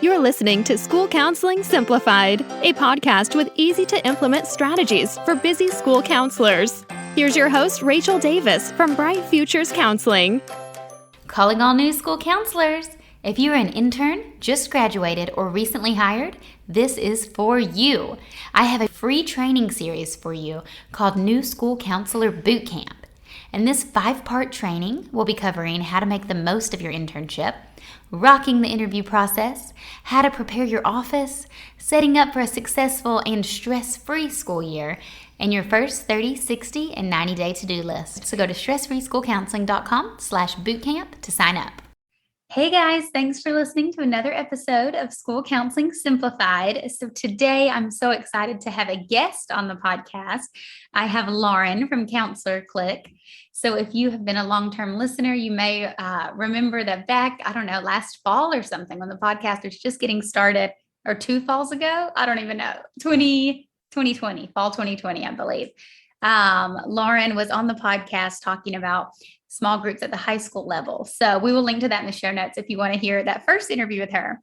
You're listening to School Counseling Simplified, a podcast with easy-to-implement strategies for busy school counselors. Here's your host, Rachel Davis from Bright Futures Counseling. Calling all new school counselors. If you're an intern, just graduated, or recently hired, this is for you. I have a free training series for you called New School Counselor Bootcamp. In this 5-part training, we'll be covering how to make the most of your internship, rocking the interview process, how to prepare your office, setting up for a successful and stress-free school year, and your first 30, 60, and 90-day to-do list. So go to stressfreeschoolcounseling.com/bootcamp to sign up. Hey guys, thanks for listening to another episode of School Counseling Simplified. So today I'm so excited to have a guest on the podcast. I have Lauren from Counselor Clique. So if you have been a long-term listener, you may remember that back, last fall or something when the podcast was just getting started, or 2 falls ago, I don't even know, 2020, fall 2020, I believe. Lauren was on the podcast talking about small groups at the high school level. So we will link to that in the show notes if you want to hear that first interview with her.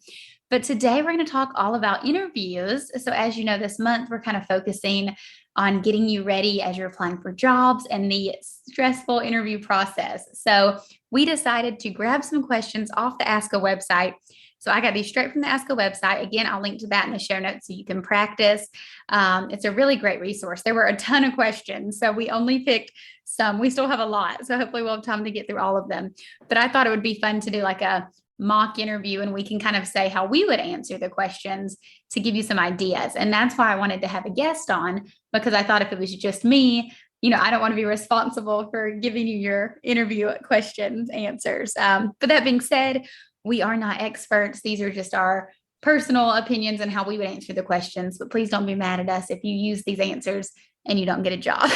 But today we're going to talk all about interviews. So as you know, this month we're kind of focusing on getting you ready as you're applying for jobs and the stressful interview process. So we decided to grab some questions off the Ask a website. So I got these straight from the Ask a website. Again, I'll link to that in the show notes so you can practice. It's a really great resource. There were a ton of questions, so we only picked some. We still have a lot, so hopefully we'll have time to get through all of them. But I thought it would be fun to do like a mock interview, and we can kind of say how we would answer the questions to give you some ideas. And that's why I wanted to have a guest on, because I thought if it was just me, I don't want to be responsible for giving you your interview questions, answers. But that being said, we are not experts. These are just our personal opinions and how we would answer the questions. But please don't be mad at us if you use these answers and you don't get a job.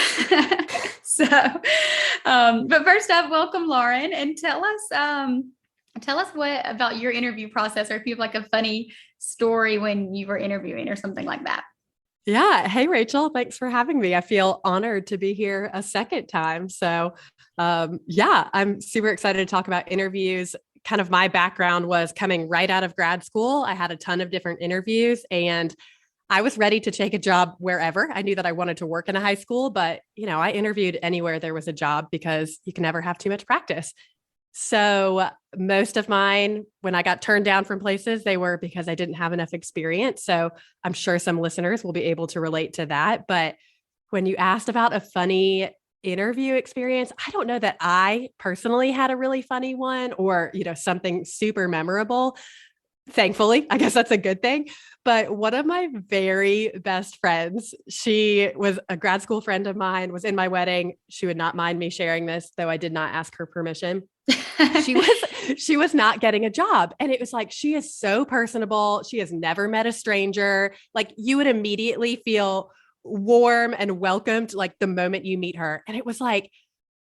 But first up, welcome, Lauren, and tell us what about your interview process, or if you have like a funny story when you were interviewing or something like that. Yeah. Hey, Rachel, thanks for having me. I feel honored to be here a second time. So, I'm super excited to talk about interviews. Kind of my background was coming right out of grad school. I had a ton of different interviews and I was ready to take a job wherever. I knew that I wanted to work in a high school, but I interviewed anywhere there was a job because you can never have too much practice. So most of mine, when I got turned down from places, they were because I didn't have enough experience. So I'm sure some listeners will be able to relate to that. But when you asked about a funny interview experience, I don't know that I personally had a really funny one or, something super memorable. Thankfully, I guess that's a good thing. But one of my very best friends, she was a grad school friend of mine, was in my wedding. She would not mind me sharing this, though I did not ask her permission. She was not getting a job. And it was like, she is so personable. She has never met a stranger. Like, you would immediately feel warm and welcomed like the moment you meet her. And it was like,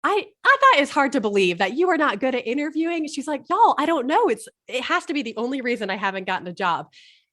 I thought it's hard to believe that you are not good at interviewing. She's like, y'all, I don't know. It has to be the only reason I haven't gotten a job.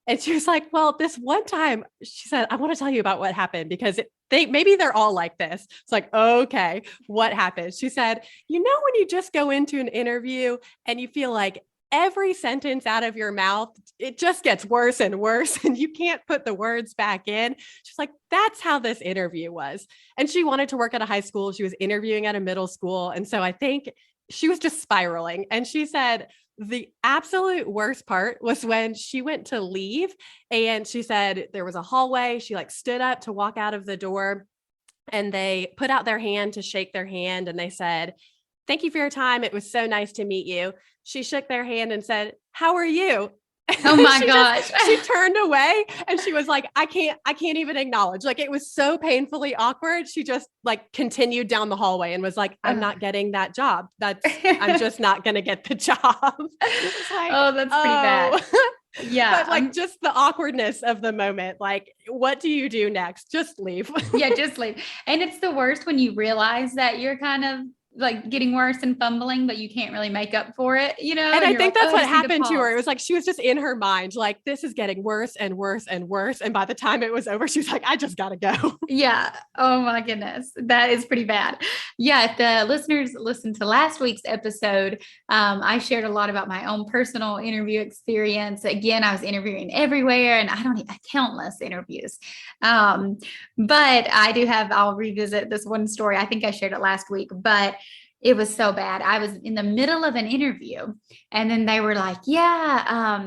And she was like, well, this one time, she said, I want to tell you about what happened because maybe they're all like this. It's like, okay, what happened? She said, when you just go into an interview and you feel like every sentence out of your mouth, it just gets worse and worse and you can't put the words back in. She's like, that's how this interview was. And she wanted to work at a high school. She was interviewing at a middle school. And so I think she was just spiraling. And she said, the absolute worst part was when she went to leave and she said there was a hallway. She stood up to walk out of the door and they put out their hand to shake their hand. And they said, thank you for your time. It was so nice to meet you. She shook their hand and said, how are you? Oh my gosh. She turned away and she was like, I can't even acknowledge. Like, it was so painfully awkward. She just continued down the hallway and was like, I'm not getting that job. I'm just not going to get the job. Oh, that's pretty bad. Yeah. But just the awkwardness of the moment. Like, what do you do next? Just leave. Yeah, just leave. And it's the worst when you realize that you're kind of like getting worse and fumbling, but you can't really make up for it, And I think that's what happened to her. It was like, she was just in her mind, like, this is getting worse and worse and worse. And by the time it was over, she was like, I just got to go. Yeah. Oh my goodness. That is pretty bad. Yeah. If the listeners listened to last week's episode, I shared a lot about my own personal interview experience. Again, I was interviewing everywhere and I don't need countless interviews. But I'll revisit this one story. I think I shared it last week, but it was so bad. I was in the middle of an interview and then they were like, yeah,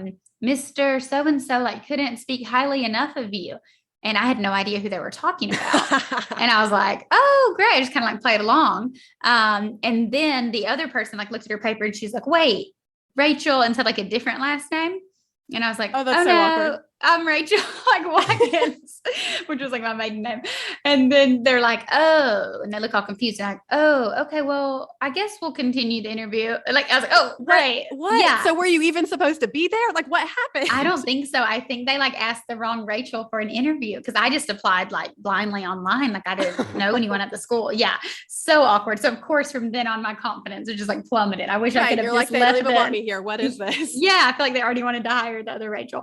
Mr. So-and-so like couldn't speak highly enough of you. And I had no idea who they were talking about. And I was like, oh, great. I just kind of like played along. And then the other person like looked at her paper and she's like, wait, Rachel, and said like a different last name. And I was like, oh, that's so awkward. I'm Rachel, like Watkins, which was like my maiden name. And then they're like, oh, and they look all confused. And I'm like, oh, okay, well, I guess we'll continue the interview. Like, I was like, oh, right. What? Yeah. So were you even supposed to be there? Like, what happened? I don't think so. I think they like asked the wrong Rachel for an interview because I just applied like blindly online. Like I didn't know anyone at the school. Yeah. So awkward. So of course, from then on, my confidence is just like plummeted. I wish I could have just left. They don't even want me here. What is this? Yeah. I feel like they already wanted to hire the other Rachel.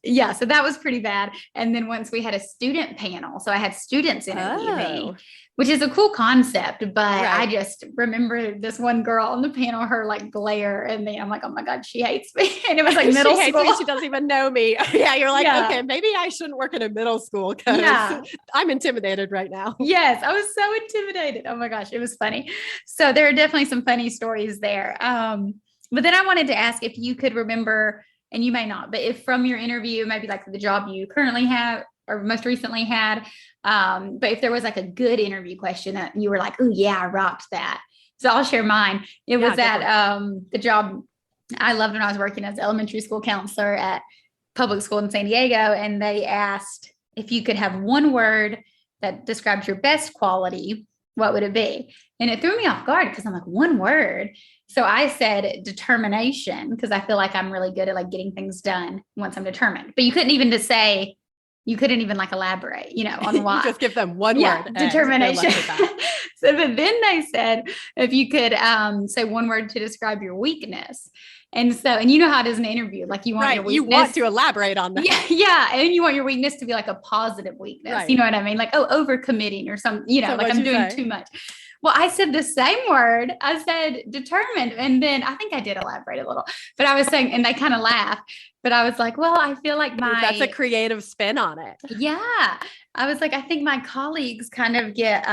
Yeah, so that was pretty bad. And then once we had a student panel, so I had students interview me, which is a cool concept, but I just remember this one girl on the panel, her like glare, and then I'm like, oh my God, she hates me. And it was like middle school. She doesn't even know me. Yeah, you're like, okay, maybe I shouldn't work in a middle school because I'm intimidated right now. Yes, I was so intimidated. Oh my gosh, it was funny. So there are definitely some funny stories there. But then I wanted to ask if you could remember, and you may not, but if from your interview, maybe like the job you currently have or most recently had, but if there was like a good interview question that you were like, oh yeah, I rocked that. So I'll share mine. It was at the job I loved when I was working as elementary school counselor at public school in San Diego. And they asked if you could have one word that describes your best quality, what would it be? And it threw me off guard because I'm like, one word. So I said determination, because I feel like I'm really good at like getting things done once I'm determined. But you couldn't even like elaborate, on why. You just give them one word. Determination. So but then they said, if you could say one word to describe your weakness. And you know how it is in an interview, like you want your weakness. You want to elaborate on that. Yeah. And you want your weakness to be like a positive weakness. Right. You know what I mean? Like, overcommitting or something, so like I'm doing too much. Well, I said the same word. I said determined. And then I think I did elaborate a little, but I was saying, and they kind of laughed, but I was like, well, I feel like that's a creative spin on it. Yeah. I was like, I think my colleagues kind of get,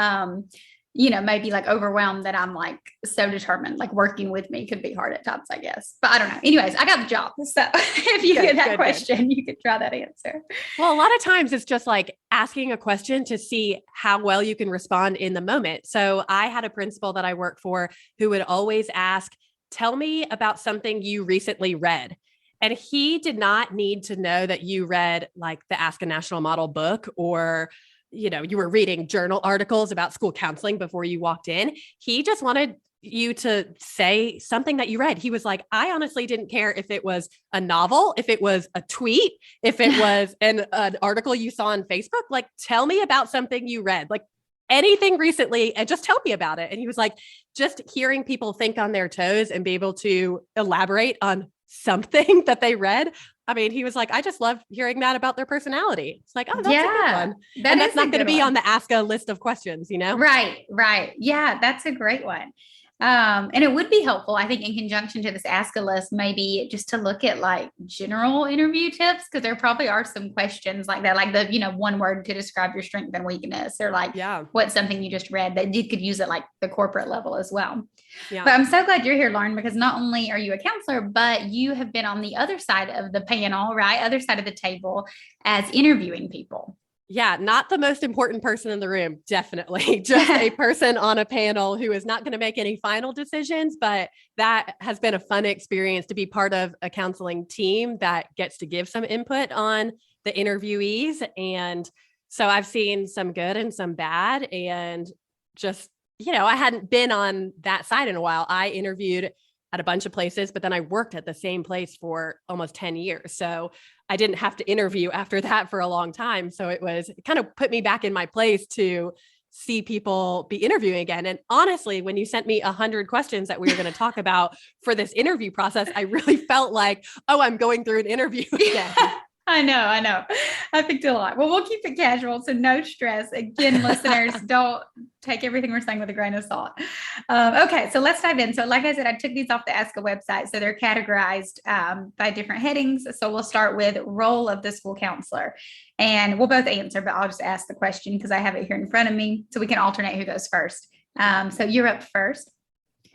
maybe like overwhelmed that I'm like so determined, like working with me could be hard at times, I guess. But I don't know. Anyways, I got the job. So if you get that question, you could try that answer. Well, a lot of times it's just like asking a question to see how well you can respond in the moment. So I had a principal that I worked for who would always ask, tell me about something you recently read. And he did not need to know that you read like the Ask a National Model book or you were reading journal articles about school counseling before you walked in. He just wanted you to say something that you read. He was like, I honestly didn't care if it was a novel, if it was a tweet, if it was an article you saw on Facebook, like, tell me about something you read, like anything recently, and just tell me about it. And he was like, just hearing people think on their toes and be able to elaborate on something that they read. I mean, he was like, I just love hearing that about their personality. It's like, oh, that's a good one. And that's not going to be on the ask a list of questions, Right. Yeah, that's a great one. And it would be helpful, I think, in conjunction to this ask a list, maybe just to look at like general interview tips, because there probably are some questions like that, like the, one word to describe your strength and weakness, or like what's something you just read that you could use at like the corporate level as well. Yeah. But I'm so glad you're here, Lauren, because not only are you a counselor, but you have been on the other side of the panel, right? Other side of the table as interviewing people. Yeah, not the most important person in the room, definitely. Just a person on a panel who is not going to make any final decisions, but that has been a fun experience to be part of a counseling team that gets to give some input on the interviewees. And so I've seen some good and some bad, and just, I hadn't been on that side in a while. I interviewed at a bunch of places, but then I worked at the same place for almost 10 years. So I didn't have to interview after that for a long time. So it kind of put me back in my place to see people be interviewing again. And honestly, when you sent me 100 questions that we were going to talk about for this interview process, I really felt like, oh, I'm going through an interview again. I know. I picked a lot. Well, we'll keep it casual, so no stress. Again, listeners, don't take everything we're saying with a grain of salt. Okay, so let's dive in. So like I said, I took these off the Ask a website, so they're categorized by different headings. So we'll start with role of the school counselor. And we'll both answer, but I'll just ask the question because I have it here in front of me, so we can alternate who goes first. So you're up first.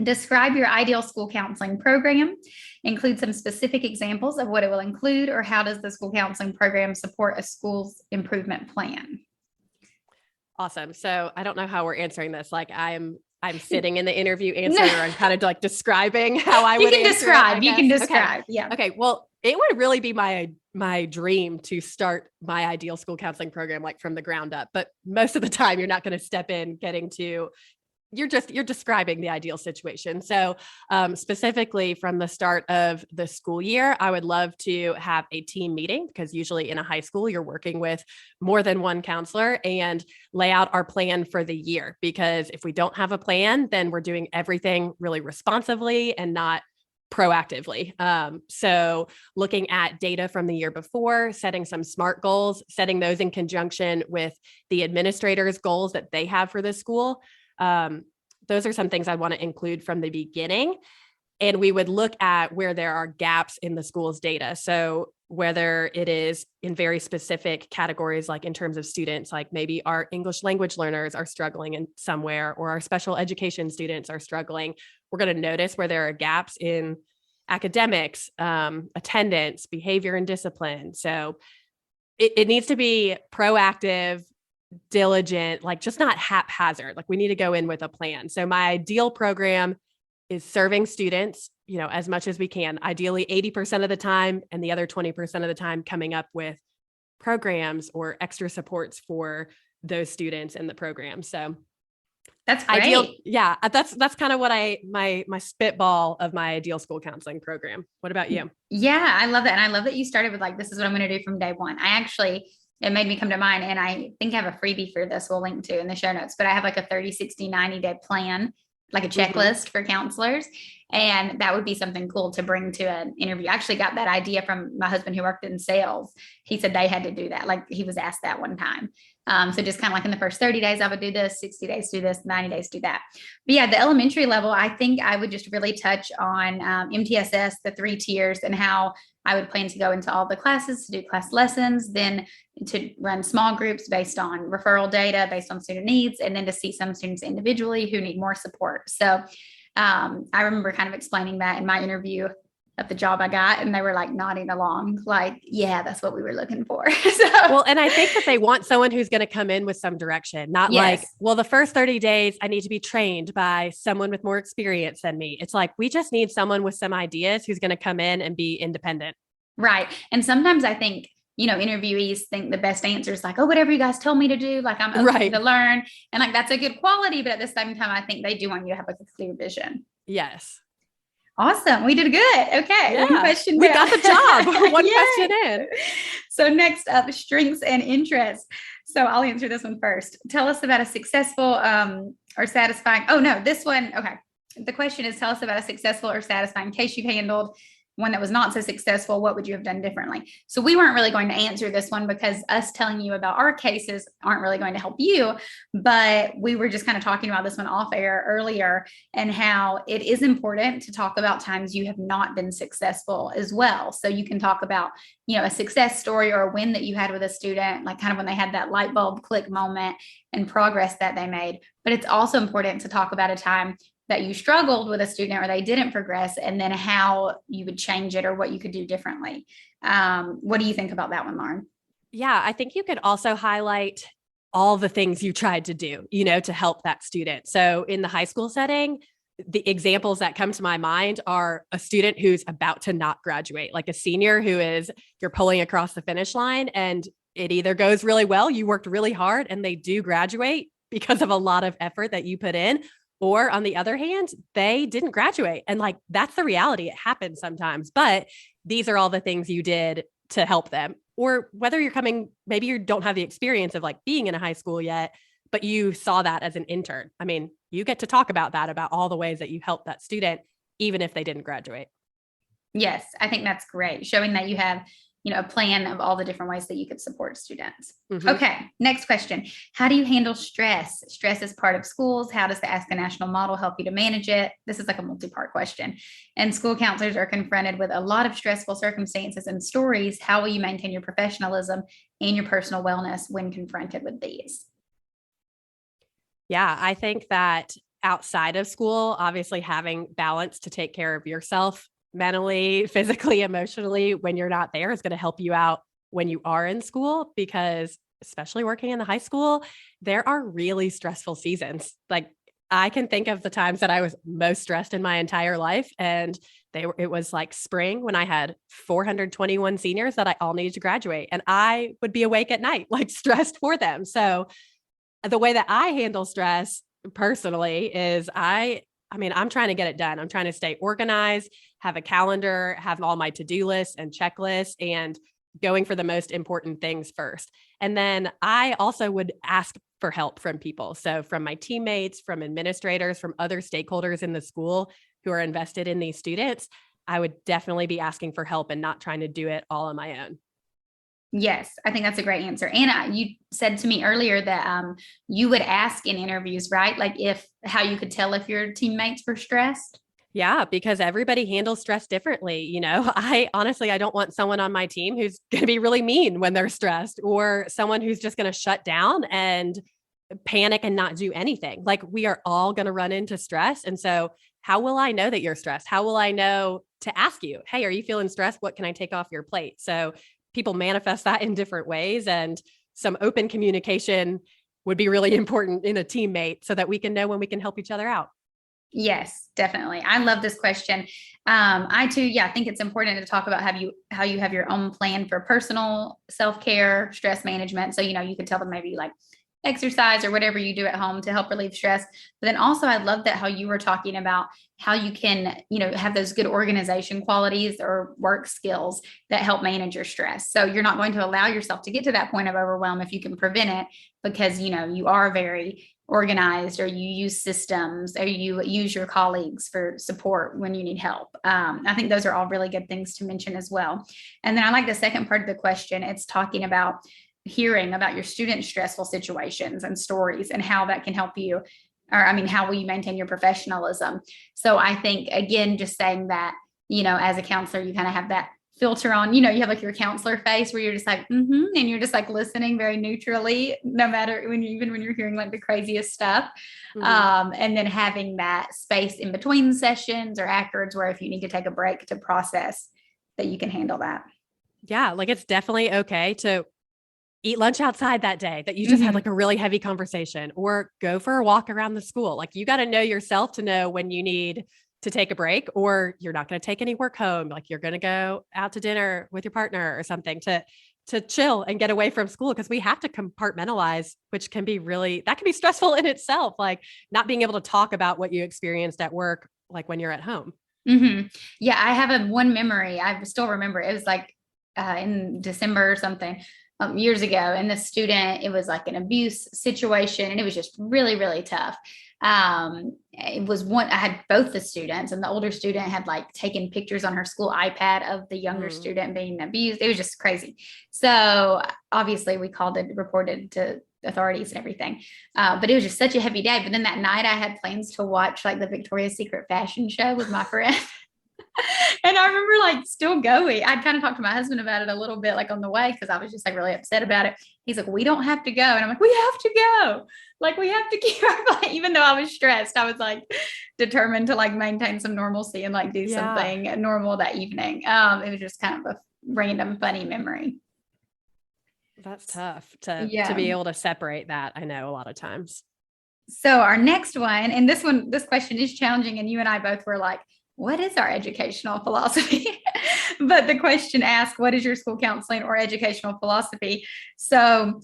Describe your ideal school counseling program. Include some specific examples of what it will include, or how does the school counseling program support a school's improvement plan? Awesome. So I don't know how we're answering this. Like I'm sitting in the interview answer, or I'm kind of like describing how I would answer describe. It, you can describe. Okay. Yeah. Okay. Well, it would really be my dream to start my ideal school counseling program, like from the ground up. But most of the time you're not going to step in you're describing the ideal situation. So specifically from the start of the school year, I would love to have a team meeting, because usually in a high school, you're working with more than one counselor, and lay out our plan for the year. Because if we don't have a plan, then we're doing everything really responsively and not proactively. So looking at data from the year before, setting some SMART goals, setting those in conjunction with the administrators' goals that they have for the school. Those are some things I want to include from the beginning. And we would look at where there are gaps in the school's data. So whether it is in very specific categories, like in terms of students, like maybe our English language learners are struggling in somewhere, or our special education students are struggling, we're going to notice where there are gaps in academics, attendance, behavior, and discipline. So it needs to be proactive, diligent, like just not haphazard. Like we need to go in with a plan. So my ideal program is serving students, as much as we can, ideally 80% of the time, and the other 20% of the time coming up with programs or extra supports for those students in the program. So that's great. Ideal. Yeah. That's kind of what my spitball of my ideal school counseling program. What about you? Yeah, I love that. And I love that you started with like, this is what I'm going to do from day one. It made me come to mind, and I think I have a freebie for this we'll link to in the show notes, but I have like a 30, 60, 90-day plan, like a checklist for counselors. And that would be something cool to bring to an interview. I actually got that idea from my husband who worked in sales. He said they had to do that. Like he was asked that one time. So just kind of like in the first 30 days, I would do this, 60 days, do this, 90 days, do that. But yeah, the elementary level, I think I would just really touch on MTSS, the 3 tiers, and how I would plan to go into all the classes to do class lessons, then to run small groups based on referral data, based on student needs, and then to see some students individually who need more support. So I remember kind of explaining that in my interview of the job I got, and they were like nodding along, like, yeah, that's what we were looking for. Well, and I think that they want someone who's going to come in with some direction, not like, well, the first 30 days, I need to be trained by someone with more experience than me. It's like, we just need someone with some ideas who's going to come in and be independent. Right. And sometimes I think, interviewees think the best answer is like, oh, whatever you guys tell me to do, like I'm open to learn. And like, that's a good quality. But at the same time, I think they do want you to have like a clear vision. Yes. Awesome. We did good. Okay. Yeah. One question. We got the job. One question in. So next up, strengths and interests. So I'll answer this one first. Tell us about a successful or satisfying. Oh no, this one. Okay. The question is, tell us about a successful or satisfying case you've handled. One that was not so successful, what would you have done differently? So we weren't really going to answer this one because us telling you about our cases aren't really going to help you, but we were just kind of talking about this one off air earlier, and how it is important to talk about times you have not been successful as well. So you can talk about, a success story or a win that you had with a student, like kind of when they had that light bulb click moment and progress that they made. But it's also important to talk about a time that you struggled with a student or they didn't progress, and then how you would change it or what you could do differently. What do you think about that one, Lauren? Yeah, I think you could also highlight all the things you tried to do, to help that student. So in the high school setting, the examples that come to my mind are a student who's about to not graduate, like a senior you're pulling across the finish line, and it either goes really well, you worked really hard, and they do graduate because of a lot of effort that you put in. Or on the other hand, they didn't graduate. And like, that's the reality. It happens sometimes, but these are all the things you did to help them. Or whether maybe you don't have the experience of like being in a high school yet, but you saw that as an intern. I mean, you get to talk about that, about all the ways that you helped that student, even if they didn't graduate. Yes, I think that's great. Showing that you have, a plan of all the different ways that you could support students. Mm-hmm. Okay, next question. How do you handle stress? Stress is part of schools. How does the Ask a National model help you to manage it? This is like a multi-part question. And school counselors are confronted with a lot of stressful circumstances and stories. How will you maintain your professionalism and your personal wellness when confronted with these? Yeah, I think that outside of school, obviously having balance to take care of yourself mentally, physically, emotionally when you're not there is going to help you out when you are in school, because especially working in the high school, there are really stressful seasons. Like I can think of the times that I was most stressed in my entire life. And it was like spring when I had 421 seniors that I all needed to graduate. And I would be awake at night, like stressed for them. So the way that I handle stress personally is I'm trying to get it done. I'm trying to stay organized, have a calendar, have all my to-do lists and checklists, and going for the most important things first. And then I also would ask for help from people. So from my teammates, from administrators, from other stakeholders in the school who are invested in these students, I would definitely be asking for help and not trying to do it all on my own. Yes, I think that's a great answer. And you said to me earlier that you would ask in interviews, right? Like how you could tell if your teammates were stressed. Yeah, because everybody handles stress differently. I don't want someone on my team who's going to be really mean when they're stressed, or someone who's just going to shut down and panic and not do anything. Like we are all going to run into stress. And so how will I know that you're stressed? How will I know to ask you, hey, are you feeling stressed? What can I take off your plate? So people manifest that in different ways, and some open communication would be really important in a teammate so that we can know when we can help each other out. Yes, definitely. I love this question. I too, think it's important to talk about how you have your own plan for personal self-care, stress management. So, you could tell them maybe like exercise or whatever you do at home to help relieve stress. But then also I love that how you were talking about how you can, have those good organization qualities or work skills that help manage your stress. So you're not going to allow yourself to get to that point of overwhelm if you can prevent it, because, you are very organized, or you use systems, or you use your colleagues for support when you need help. I think those are all really good things to mention as well. And then I like the second part of the question. It's talking about hearing about your students' stressful situations and stories and how that can help you, how will you maintain your professionalism? So I think, again, just saying that, as a counselor, you kind of have that filter on, you have like your counselor face where you're just like, and you're just like listening very neutrally, no matter even when you're hearing like the craziest stuff. And then having that space in between sessions or afterwards, where if you need to take a break to process, that you can handle that. Yeah. Like it's definitely okay to eat lunch outside that day that you just had like a really heavy conversation, or go for a walk around the school. Like you got to know yourself to know when you need to take a break, or you're not going to take any work home. Like you're going to go out to dinner with your partner or something to chill and get away from school, because we have to compartmentalize, which can be that can be stressful in itself. Like not being able to talk about what you experienced at work, like when you're at home. Yeah. I have one memory. I still remember it was like in December or something. Years ago, and the student, it was like an abuse situation, and it was just really, really tough. It was I had both the students, and the older student had like taken pictures on her school iPad of the younger student being abused. It was just crazy. So obviously we reported to authorities and everything. But it was just such a heavy day. But then that night I had plans to watch like the Victoria's Secret fashion show with my friend. And I remember like still going. I'd kind of talked to my husband about it a little bit, like on the way, because I was just like really upset about it. He's like, we don't have to go. And I'm like, we have to go. Like we have to keep our play. Even though I was stressed, I was like determined to like maintain some normalcy and like do something normal that evening. It was just kind of a random funny memory. That's tough to be able to separate that. I know a lot of times. So our next one, and this question is challenging, and you and I both were like, what is our educational philosophy? But the question asked, what is your school counseling or educational philosophy? So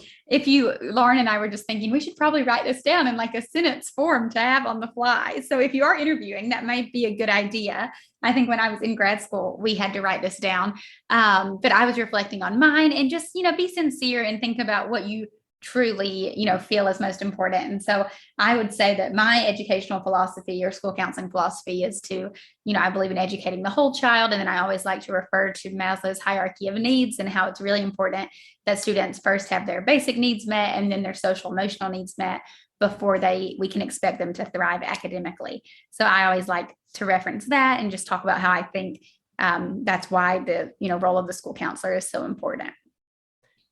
Lauren and I were just thinking we should probably write this down in like a sentence form to have on the fly. So if you are interviewing, that might be a good idea. I think when I was in grad school, we had to write this down. But I was reflecting on mine, and just, be sincere and think about what you truly, feel is most important. And so I would say that my educational philosophy or school counseling philosophy is to, I believe in educating the whole child. And then I always like to refer to Maslow's hierarchy of needs and how it's really important that students first have their basic needs met and then their social emotional needs met before we can expect them to thrive academically. So I always like to reference that and just talk about how I think that's why the, role of the school counselor is so important.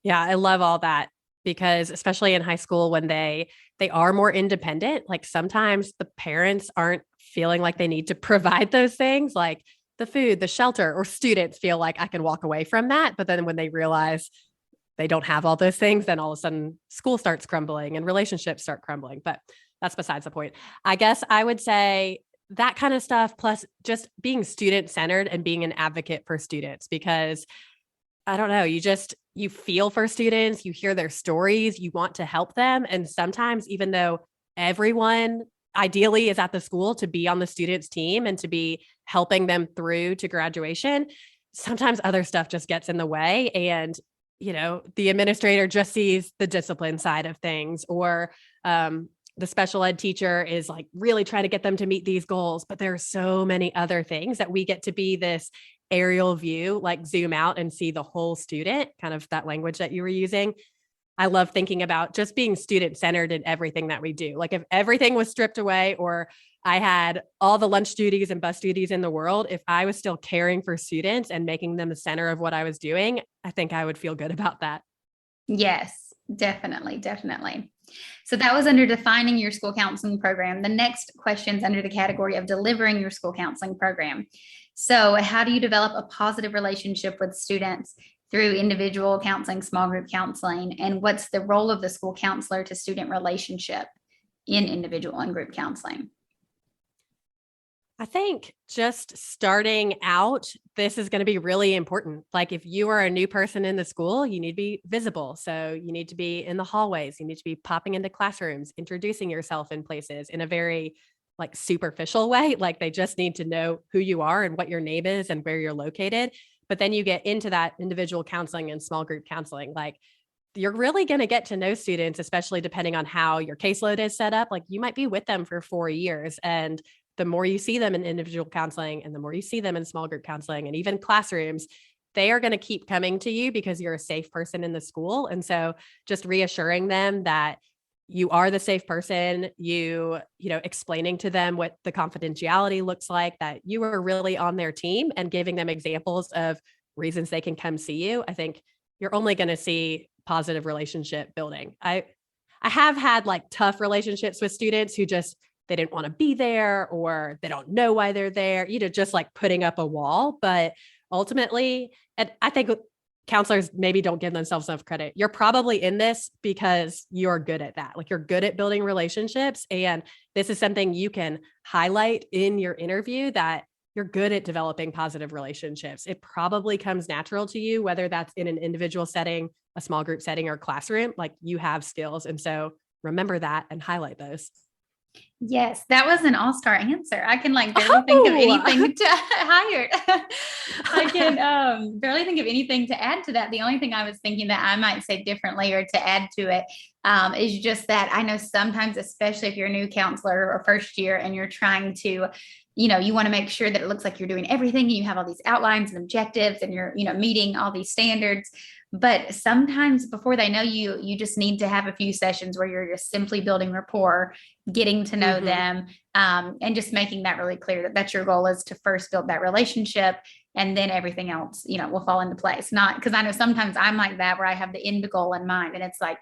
Yeah, I love all that. Because especially in high school, when they are more independent, like sometimes the parents aren't feeling like they need to provide those things like the food, the shelter, or students feel like I can walk away from that. But then when they realize they don't have all those things, then all of a sudden school starts crumbling and relationships start crumbling. But that's besides the point. I guess I would say that kind of stuff, plus just being student-centered and being an advocate for students, because I don't know, you feel for students, you hear their stories, you want to help them. And sometimes, even though everyone ideally is at the school to be on the students' team and to be helping them through to graduation, sometimes other stuff just gets in the way. And, the administrator just sees the discipline side of things, or the special ed teacher is like really trying to get them to meet these goals. But there are so many other things that we get to be this aerial view, like zoom out and see the whole student, kind of that language that you were using. I love thinking about just being student-centered in everything that we do. Like if everything was stripped away, or I had all the lunch duties and bus duties in the world, if I was still caring for students and making them the center of what I was doing, I think I would feel good about that. Yes, definitely. Definitely. So that was under defining your school counseling program. The next question is under the category of delivering your school counseling program. So how do you develop a positive relationship with students through individual counseling, small group counseling? And what's the role of the school counselor to student relationship in individual and group counseling? I think just starting out, this is going to be really important. Like if you are a new person in the school, you need to be visible. So you need to be in the hallways. You need to be popping into classrooms, introducing yourself in places in a very like superficial way. Like they just need to know who you are and what your name is and where you're located. But then you get into that individual counseling and small group counseling. Like you're really going to get to know students, especially depending on how your caseload is set up. Like you might be with them for 4 years, and the more you see them in individual counseling and the more you see them in small group counseling and even classrooms, they are going to keep coming to you because you're a safe person in the school. And so just reassuring them that you are the safe person, explaining to them what the confidentiality looks like, that you are really on their team, and giving them examples of reasons they can come see you. I think you're only going to see positive relationship building. I have had like tough relationships with students who just, they didn't want to be there, or they don't know why they're there, just like putting up a wall. But ultimately, and I think counselors maybe don't give themselves enough credit. You're probably in this because you're good at that. Like you're good at building relationships. And this is something you can highlight in your interview, that you're good at developing positive relationships. It probably comes natural to you, whether that's in an individual setting, a small group setting, or classroom. Like you have skills. And so remember that and highlight those. Yes, that was an all-star answer. I can barely think of anything to hire. I can barely think of anything to add to that. The only thing I was thinking that I might say differently or to add to it is just that I know sometimes, especially if you're a new counselor or first year and you're trying to, you want to make sure that it looks like you're doing everything and you have all these outlines and objectives and you're, meeting all these standards. But sometimes before they know you, you just need to have a few sessions where you're just simply building rapport, getting to know them, and just making that really clear that that's your goal, is to first build that relationship, and then everything else, will fall into place. Not because I know sometimes I'm like that, where I have the end goal in mind, and it's like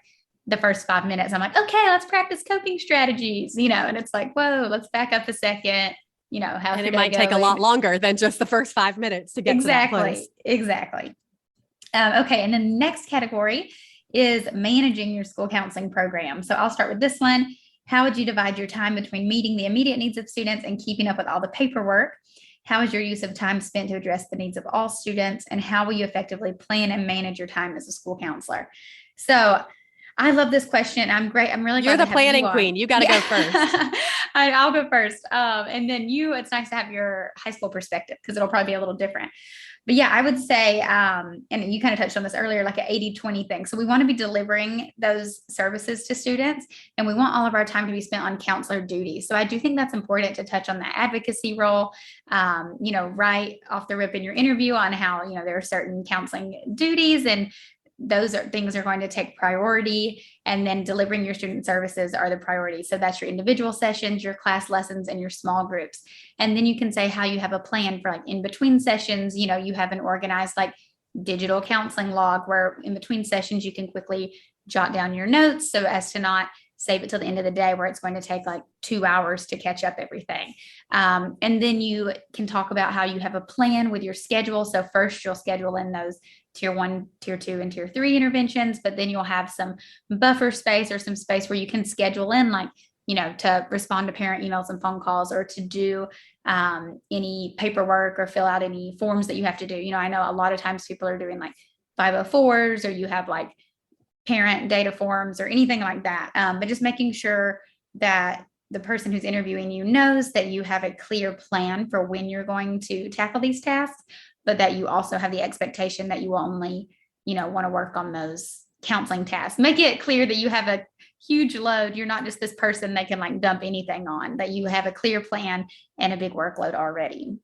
the first 5 minutes, I'm like, okay, let's practice coping strategies, and it's like, whoa, let's back up a second. How and it might take a lot longer than just the first 5 minutes to get to that place. Exactly. Okay. And then the next category is managing your school counseling program. So I'll start with this one. How would you divide your time between meeting the immediate needs of students and keeping up with all the paperwork? How is your use of time spent to address the needs of all students? And how will you effectively plan and manage your time as a school counselor? So I love this question. I'm great. I'm really You're glad the to have planning you on. queen. You got to go first. I'll go first. And then it's nice to have your high school perspective because it'll probably be a little different. But yeah, I would say, and you kind of touched on this earlier, like an 80-20 thing. So we want to be delivering those services to students, and we want all of our time to be spent on counselor duties. So I do think that's important to touch on the advocacy role, right off the rip in your interview on how, there are certain counseling duties, and those things are going to take priority, and then delivering your student services are the priority. So that's your individual sessions, your class lessons, and your small groups. And then you can say how you have a plan for like in between sessions, you have an organized like digital counseling log where in between sessions you can quickly jot down your notes so as to not save it till the end of the day where it's going to take like 2 hours to catch up everything. And then you can talk about how you have a plan with your schedule. So first you'll schedule in those tier 1, tier 2, and tier 3 interventions, but then you'll have some buffer space or some space where you can schedule in like, to respond to parent emails and phone calls, or to do any paperwork or fill out any forms that you have to do. I know a lot of times people are doing like 504s, or you have like parent data forms or anything like that. But just making sure that the person who's interviewing you knows that you have a clear plan for when you're going to tackle these tasks, but that you also have the expectation that you will only, want to work on those counseling tasks. Make it clear that you have a huge load. You're not just this person they can like dump anything on, that you have a clear plan and a big workload already.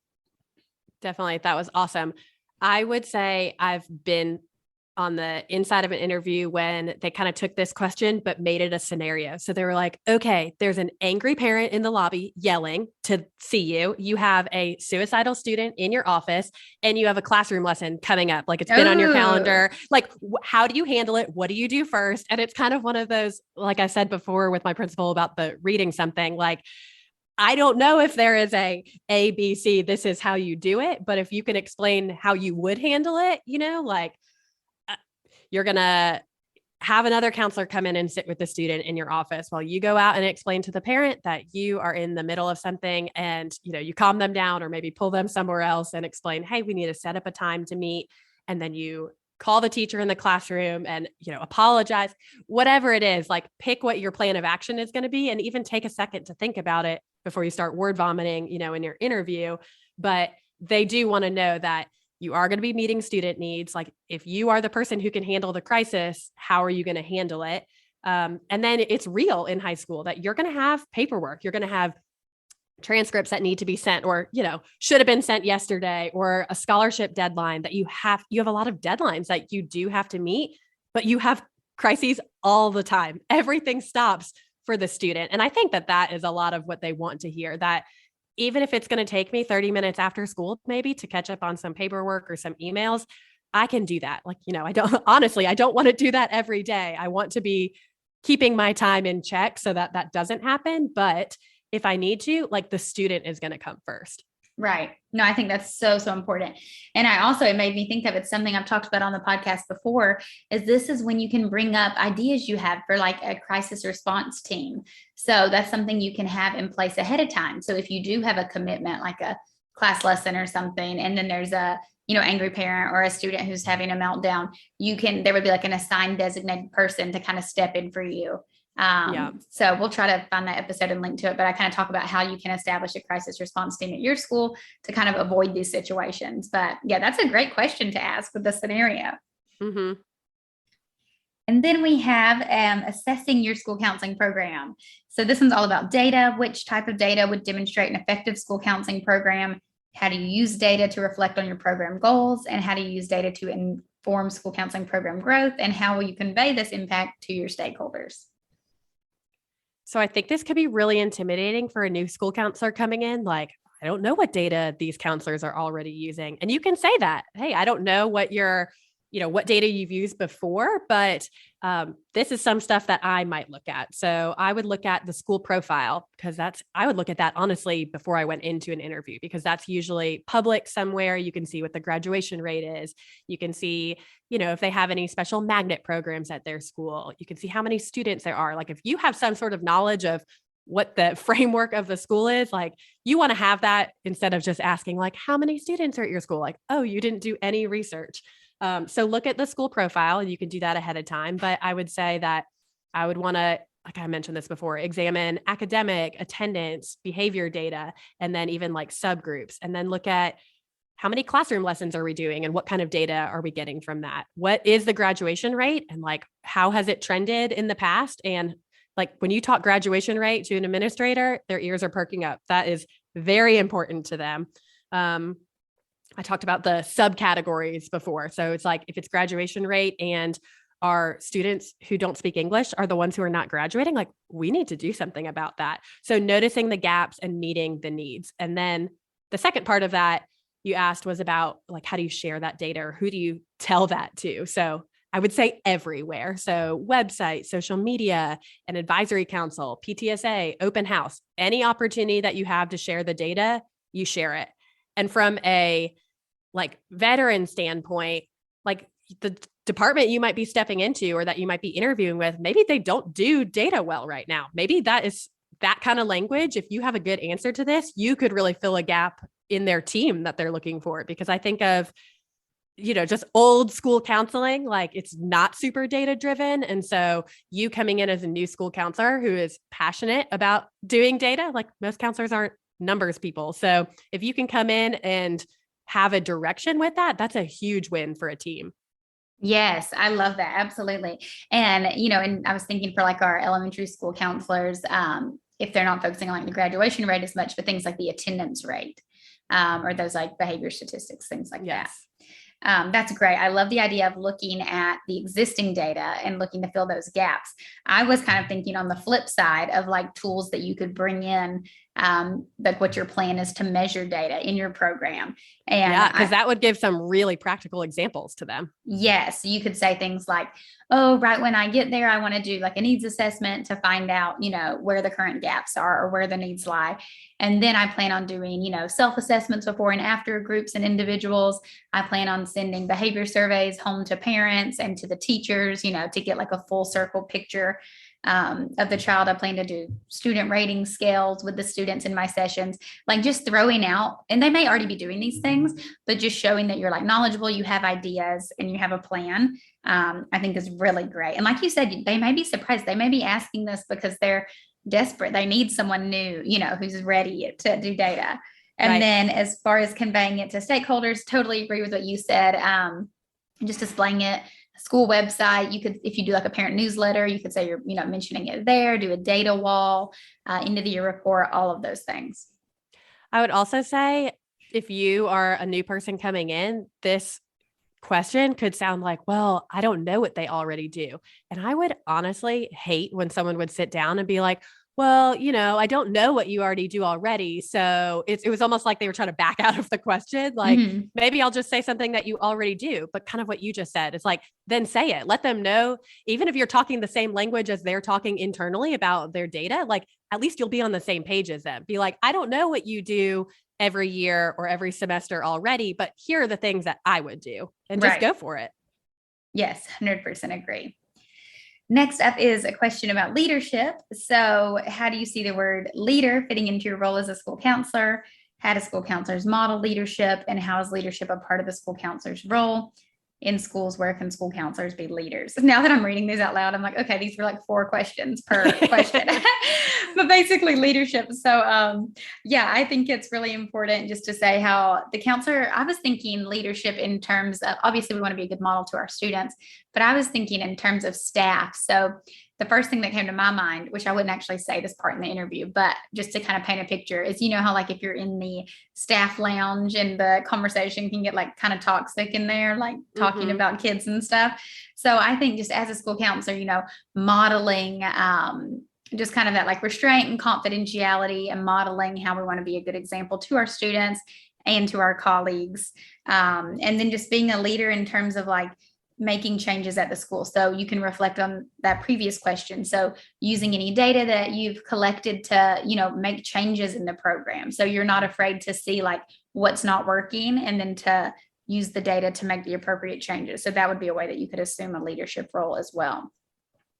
Definitely. That was awesome. I would say I've been on the inside of an interview when they kind of took this question, but made it a scenario. So they were like, okay, there's an angry parent in the lobby yelling to see you. You have a suicidal student in your office, and you have a classroom lesson coming up. Like it's been on your calendar. Like, how do you handle it? What do you do first? And it's kind of one of those, like I said before with my principal about the reading something, like, I don't know if there is a B, C, this is how you do it. But if you can explain how you would handle it, like, you're going to have another counselor come in and sit with the student in your office while you go out and explain to the parent that you are in the middle of something, and, you calm them down or maybe pull them somewhere else and explain, hey, we need to set up a time to meet. And then you call the teacher in the classroom and, apologize, whatever it is, like pick what your plan of action is going to be, and even take a second to think about it before you start word vomiting, in your interview. But they do want to know that you are going to be meeting student needs. Like if you are the person who can handle the crisis, how are you going to handle it? And then it's real in high school that you're going to have paperwork. You're going to have transcripts that need to be sent, or, should have been sent yesterday, or a scholarship deadline that you have a lot of deadlines that you do have to meet, but you have crises all the time. Everything stops for the student. And I think that is a lot of what they want to hear, that even if it's going to take me 30 minutes after school, maybe to catch up on some paperwork or some emails, I can do that. Like, I don't want to do that every day. I want to be keeping my time in check so that doesn't happen. But if I need to, like, the student is going to come first. Right. No, I think that's so, so important. And it made me think of, it's something I've talked about on the podcast before, this is when you can bring up ideas you have for like a crisis response team. So that's something you can have in place ahead of time. So if you do have a commitment, like a class lesson or something, and then there's a, angry parent or a student who's having a meltdown, there would be like an assigned designated person to kind of step in for you. So we'll try to find that episode and link to it, but I kind of talk about how you can establish a crisis response team at your school to kind of avoid these situations. But yeah, that's a great question to ask with the scenario. Mm-hmm. And then we have assessing your school counseling program. So this one's all about data. Which type of data would demonstrate an effective school counseling program? How do you use data to reflect on your program goals? And how do you use data to inform school counseling program growth? And how will you convey this impact to your stakeholders? So I think this could be really intimidating for a new school counselor coming in. Like, I don't know what data these counselors are already using. And you can say that, hey, I don't know what what data you've used before, but this is some stuff that I might look at. So I would look at the school profile, because I would look at that honestly before I went into an interview, because that's usually public somewhere. You can see what the graduation rate is. You can see, if they have any special magnet programs at their school. You can see how many students there are. Like if you have some sort of knowledge of what the framework of the school is, like you want to have that instead of just asking like, how many students are at your school? Like, oh, you didn't do any research. So look at the school profile, and you can do that ahead of time. But I would say that I would want to, like I mentioned this before, examine academic, attendance, behavior data, and then even like subgroups, and then look at how many classroom lessons are we doing and what kind of data are we getting from that? What is the graduation rate and like how has it trended in the past? And like when you talk graduation rate to an administrator, their ears are perking up. That is very important to them. I talked about the subcategories before. So it's like if it's graduation rate and our students who don't speak English are the ones who are not graduating, like we need to do something about that. So noticing the gaps and meeting the needs. And then the second part of that you asked was about like, how do you share that data or who do you tell that to? So I would say everywhere. So website, social media, an advisory council, PTSA, open house, any opportunity that you have to share the data, you share it. And from a like veteran standpoint, like the department you might be stepping into or that you might be interviewing with, maybe they don't do data well right now. Maybe that is that kind of language. If you have a good answer to this, you could really fill a gap in their team that they're looking for. Because I think of, just old school counseling, like it's not super data driven. And so you coming in as a new school counselor who is passionate about doing data, like most counselors aren't numbers people. So if you can come in and have a direction with that, that's a huge win for a team. Yes, I love that. Absolutely. And, and I was thinking for like our elementary school counselors, if they're not focusing on like the graduation rate as much, but things like the attendance rate, or those like behavior statistics, things like that. That's great. I love the idea of looking at the existing data and looking to fill those gaps. I was kind of thinking on the flip side of like tools that you could bring in, like what your plan is to measure data in your program. And yeah, because that would give some really practical examples to them. Yes. You could say things like, oh, right when I get there, I want to do like a needs assessment to find out, where the current gaps are or where the needs lie. And then I plan on doing, self-assessments before and after groups and individuals. I plan on sending behavior surveys home to parents and to the teachers, to get like a full circle picture of the child. I plan to do student rating scales with the students in my sessions, like just throwing out, and they may already be doing these things, but just showing that you're like knowledgeable, you have ideas and you have a plan, I think is really great. And like you said, they may be surprised. They may be asking this because they're desperate. They need someone new, who's ready to do data. And right. Then as far as conveying it to stakeholders, totally agree with what you said. Just displaying it, school website. You could, if you do like a parent newsletter, you could say you're, mentioning it there, do a data wall, end of the year report, all of those things. I would also say if you are a new person coming in, this question could sound like, well, I don't know what they already do. And I would honestly hate when someone would sit down and be like, well, I don't know what you already do already. So it was almost like they were trying to back out of the question. Like, maybe I'll just say something that you already do, but kind of what you just said is like, then say it, let them know, even if you're talking the same language as they're talking internally about their data, like at least you'll be on the same page as them. Be like, I don't know what you do every year or every semester already, but here are the things that I would do, and just go for it. Yes, 100% agree. Next up is a question about leadership. So how do you see the word leader fitting into your role as a school counselor? How do school counselors model leadership, and how is leadership a part of the school counselor's role? In schools, where can school counselors be leaders? Now that I'm reading these out loud, I'm like, okay, these were like 4 questions per question, but basically leadership. So I think it's really important just to say how the counselor, I was thinking leadership in terms of, obviously we want to be a good model to our students, but I was thinking in terms of staff. So the first thing that came to my mind, which I wouldn't actually say this part in the interview, but just to kind of paint a picture, is how like if you're in the staff lounge and the conversation can get like kind of toxic in there, like talking about kids and stuff. So I think just as a school counselor, modeling just kind of that like restraint and confidentiality, and modeling how we want to be a good example to our students and to our colleagues. And then just being a leader in terms of like making changes at the school. So you can reflect on that previous question. So using any data that you've collected to, make changes in the program. So you're not afraid to see like what's not working, and then to use the data to make the appropriate changes. So that would be a way that you could assume a leadership role as well.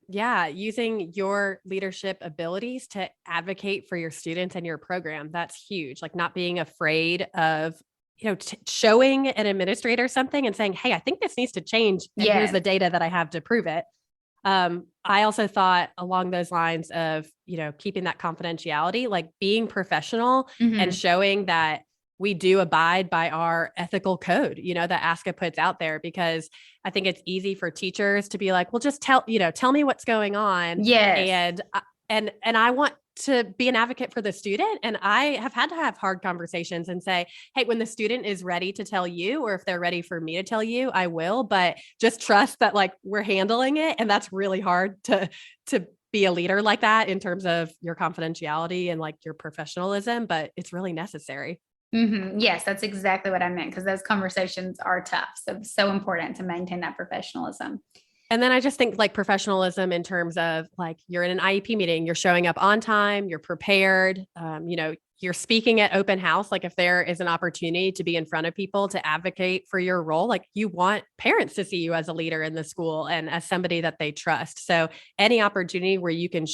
Yeah, using your leadership abilities to advocate for your students and your program. That's huge. Like not being afraid of showing an administrator something and saying, hey, I think this needs to change. And here's the data that I have to prove it. I also thought along those lines of, keeping that confidentiality, like being professional and showing that we do abide by our ethical code, that ASCA puts out there, because I think it's easy for teachers to be like, well, just tell me what's going on. Yes. And I want to be an advocate for the student. And I have had to have hard conversations and say, hey, when the student is ready to tell you, or if they're ready for me to tell you, I will, but just trust that like we're handling it. And that's really hard to be a leader like that in terms of your confidentiality and like your professionalism, but it's really necessary. Yes, that's exactly what I meant, because those conversations are tough. So important to maintain that professionalism. And then I just think like professionalism in terms of like, you're in an IEP meeting, you're showing up on time, you're prepared, you're speaking at open house. Like if there is an opportunity to be in front of people to advocate for your role, like you want parents to see you as a leader in the school and as somebody that they trust. So any opportunity where you can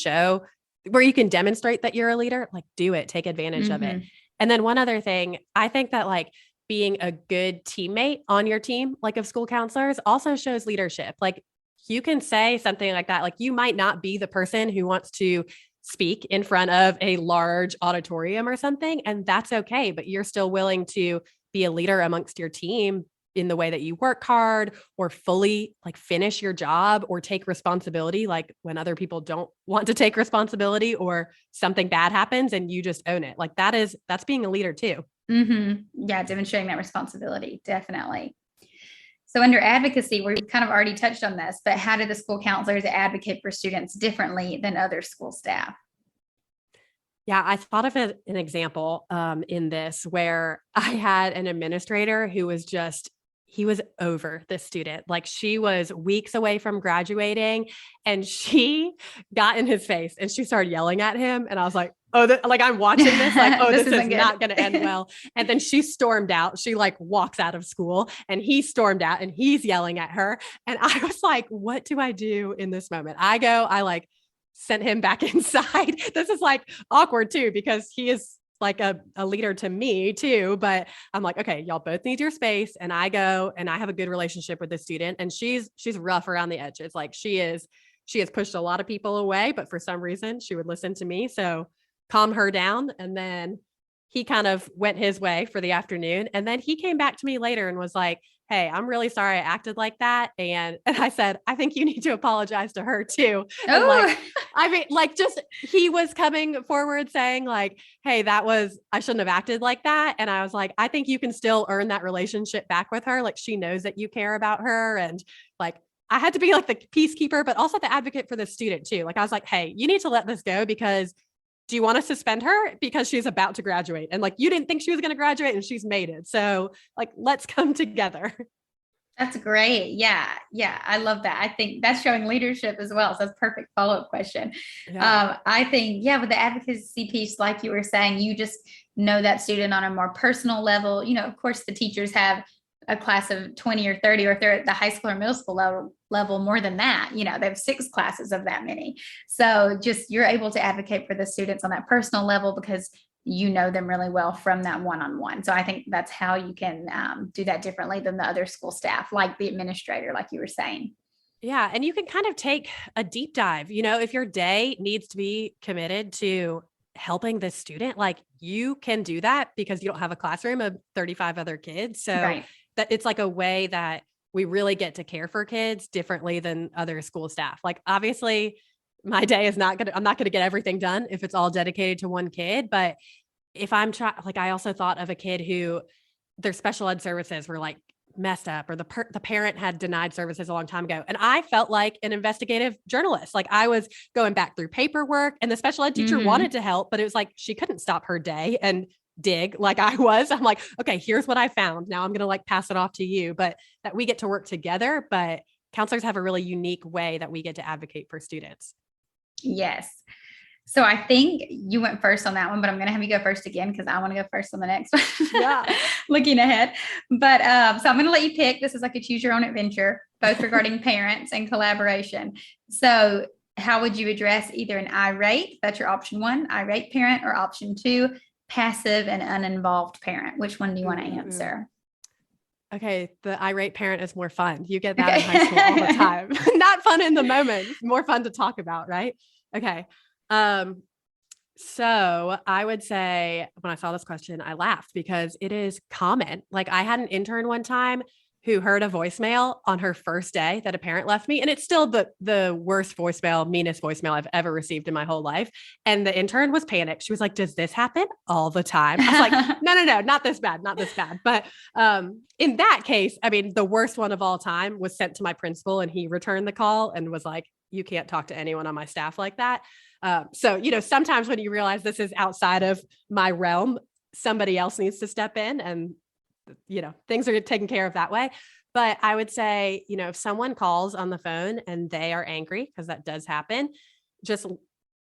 demonstrate that you're a leader, like do it, take advantage of it. And then one other thing, I think that like being a good teammate on your team, like of school counselors, also shows leadership. Like you can say something like that. Like you might not be the person who wants to speak in front of a large auditorium or something, and that's okay, but you're still willing to be a leader amongst your team in the way that you work hard or fully like finish your job or take responsibility. Like when other people don't want to take responsibility or something bad happens and you just own it. Like that's being a leader too. Yeah. Demonstrating that responsibility. Definitely. So under advocacy, we've kind of already touched on this, but how do the school counselors advocate for students differently than other school staff? Yeah, I thought of an example in this where I had an administrator who was he was over this student. Like she was weeks away from graduating and she got in his face and she started yelling at him. And I was like, like I'm watching this, like, this is not going to end well. And then she stormed out. She like walks out of school and he stormed out and he's yelling at her. And I was like, what do I do in this moment? I like sent him back inside. This is like awkward too, because he is like a leader to me too, but I'm like, okay, y'all both need your space. And I go and I have a good relationship with the student and she's rough around the edges. Like she has pushed a lot of people away, but for some reason she would listen to me. So calm her down. And then he kind of went his way for the afternoon. And then he came back to me later and was like, hey, I'm really sorry I acted like that. And I said, I think you need to apologize to her too. And like, I mean, like just, he was coming forward saying like, hey, I shouldn't have acted like that. And I was like, I think you can still earn that relationship back with her. Like she knows that you care about her. And like, I had to be like the peacekeeper, but also the advocate for the student too. Like I was like, hey, you need to let this go because do you want to suspend her because she's about to graduate? And like, you didn't think she was going to graduate and she's made it. So like, let's come together. That's great. Yeah. Yeah. I love that. I think that's showing leadership as well. So that's a perfect follow-up question. Yeah. I think, with the advocacy piece, like you were saying, you just know that student on a more personal level. Of course, the teachers have a class of 20 or 30, or if they're at the high school or middle school level more than that, they have 6 classes of that many. So just, you're able to advocate for the students on that personal level because you know them really well from that one-on-one. So I think that's how you can do that differently than the other school staff, like the administrator, like you were saying. Yeah. And you can kind of take a deep dive, if your day needs to be committed to helping the student, like you can do that because you don't have a classroom of 35 other kids. So right. That it's like a way that we really get to care for kids differently than other school staff. Like obviously my day is I'm not going to get everything done if it's all dedicated to one kid. But if I'm I also thought of a kid who their special ed services were like messed up, or the parent had denied services a long time ago. And I felt like an investigative journalist. Like I was going back through paperwork and the special ed teacher wanted to help, but it was like, she couldn't stop her day and dig like I was. I'm like, okay, here's what I found. Now I'm going to like pass it off to you, but that we get to work together. But counselors have a really unique way that we get to advocate for students. Yes. So I think you went first on that one, but I'm going to have you go first again because I want to go first on the next one. Yeah. Looking ahead. But so I'm going to let you pick. This is like a choose your own adventure, both regarding parents and collaboration. So how would you address either an irate, that's your option 1, irate parent, or option 2, passive and uninvolved parent? Which one do you want to answer? Okay, the irate parent is more fun. You get that in high school all the time. Not fun in the moment, more fun to talk about, right? Okay. So I would say when I saw this question, I laughed because it is common. Like I had an intern one time who heard a voicemail on her first day that a parent left me. And it's still the worst voicemail, meanest voicemail I've ever received in my whole life. And the intern was panicked. She was like, does this happen all the time? I was like, no, not this bad, not this bad. But in that case, I mean, the worst one of all time was sent to my principal and he returned the call and was like, you can't talk to anyone on my staff like that. So, sometimes when you realize this is outside of my realm, somebody else needs to step in and, things are taken care of that way. But I would say, if someone calls on the phone and they are angry, because that does happen, just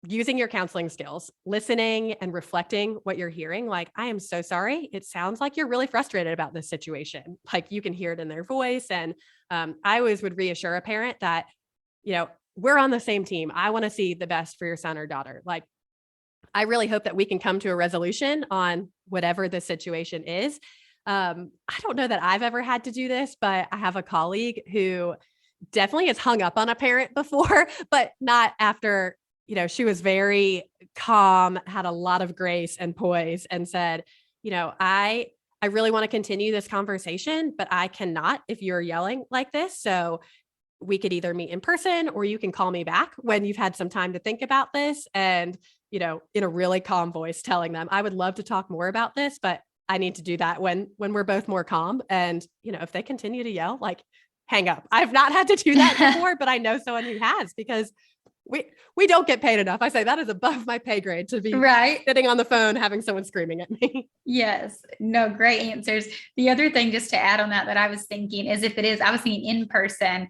using your counseling skills, listening and reflecting what you're hearing. Like, I am so sorry. It sounds like you're really frustrated about this situation. Like you can hear it in their voice. And I always would reassure a parent that, we're on the same team. I want to see the best for your son or daughter. Like, I really hope that we can come to a resolution on whatever the situation is. I don't know that I've ever had to do this, but I have a colleague who definitely has hung up on a parent before, but not after, she was very calm, had a lot of grace and poise and said, I really want to continue this conversation, but I cannot if you're yelling like this. So we could either meet in person or you can call me back when you've had some time to think about this. And, in a really calm voice telling them, I would love to talk more about this, but I need to do that when we're both more calm. And, if they continue to yell, like hang up. I've not had to do that before, but I know someone who has because we don't get paid enough. I say that is above my pay grade to be sitting on the phone, having someone screaming at me. Yes. No, great answers. The other thing just to add on that I was thinking is I was thinking in person,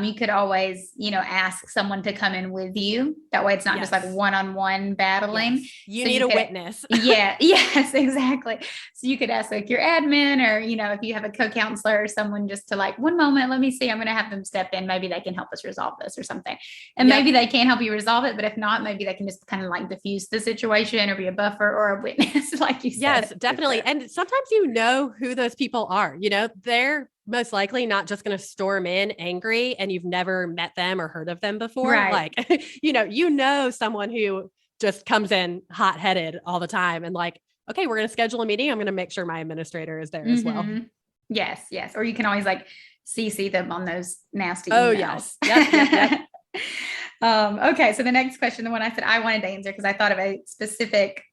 you could always, ask someone to come in with you. That way it's not just like one-on-one battling. Yes. You need a witness. Yeah. Yes, exactly. So you could ask like your admin or, if you have a co-counselor or someone just to like, one moment, let me see, I'm going to have them step in. Maybe they can help us resolve this or something. And maybe they can't help you resolve it, but if not, maybe they can just kind of like diffuse the situation or be a buffer or a witness, like you said. Yes, definitely. And sometimes who those people are, they're most likely not just going to storm in angry and you've never met them or heard of them before. Right. Like, someone who just comes in hot headed all the time and like, okay, we're going to schedule a meeting. I'm going to make sure my administrator is there as well. Yes. Yes. Or you can always like CC them on those nasty emails. Oh yes. Yep. Okay. So the next question, the one I said I wanted to answer because I thought of a specific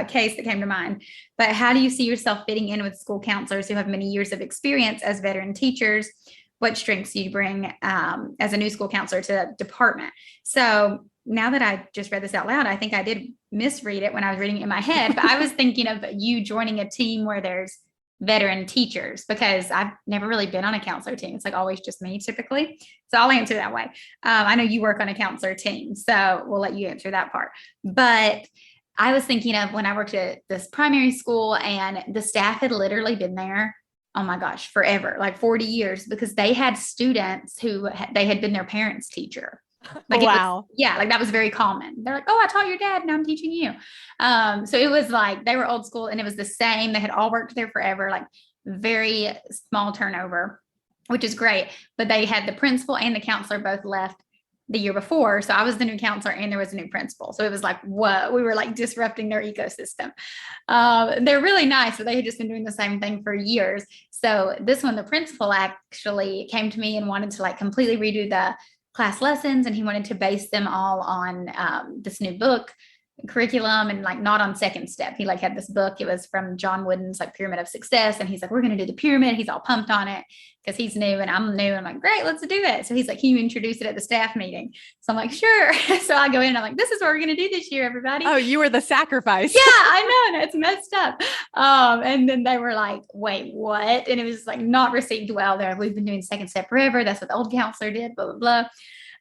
case that came to mind, but how do you see yourself fitting in with school counselors who have many years of experience as veteran teachers? What strengths do you bring as a new school counselor to the department? So now that I just read this out loud, I think I did misread it when I was reading it in my head, but I was thinking of you joining a team where there's veteran teachers because I've never really been on a counselor team. It's like always just me typically. So I'll answer that way. I know you work on a counselor team, so we'll let you answer that part. But I was thinking of when I worked at this primary school and the staff had literally been there, oh my gosh, forever, like 40 years, because they had students who they had been their parents' teacher. Like, wow. Like that was very common. They're like, oh, I taught your dad and I'm teaching you. So it was like, they were old school and it was the same. They had all worked there forever, like very small turnover, which is great. But they had the principal and the counselor both left the year before. So I was the new counselor and there was a new principal. So it was like, whoa, we were like disrupting their ecosystem. They're really nice, but they had just been doing the same thing for years. So this one, the principal actually came to me and wanted to like completely redo the class lessons. And he wanted to base them all on this new book curriculum and like not on Second Step. He like had this book. It was from John Wooden's like Pyramid of Success. And he's like, we're going to do the pyramid. He's all pumped on it because he's new and I'm new. I'm like, great, let's do it. So he's like, can you introduce it at the staff meeting? So I'm like, sure. So I go in and I'm like, this is what we're going to do this year, everybody. Oh, you were the sacrifice. Yeah, I know. It's messed up. And then they were like, wait, what? And it was like not received well there. We've been doing Second Step forever. That's what the old counselor did, blah, blah,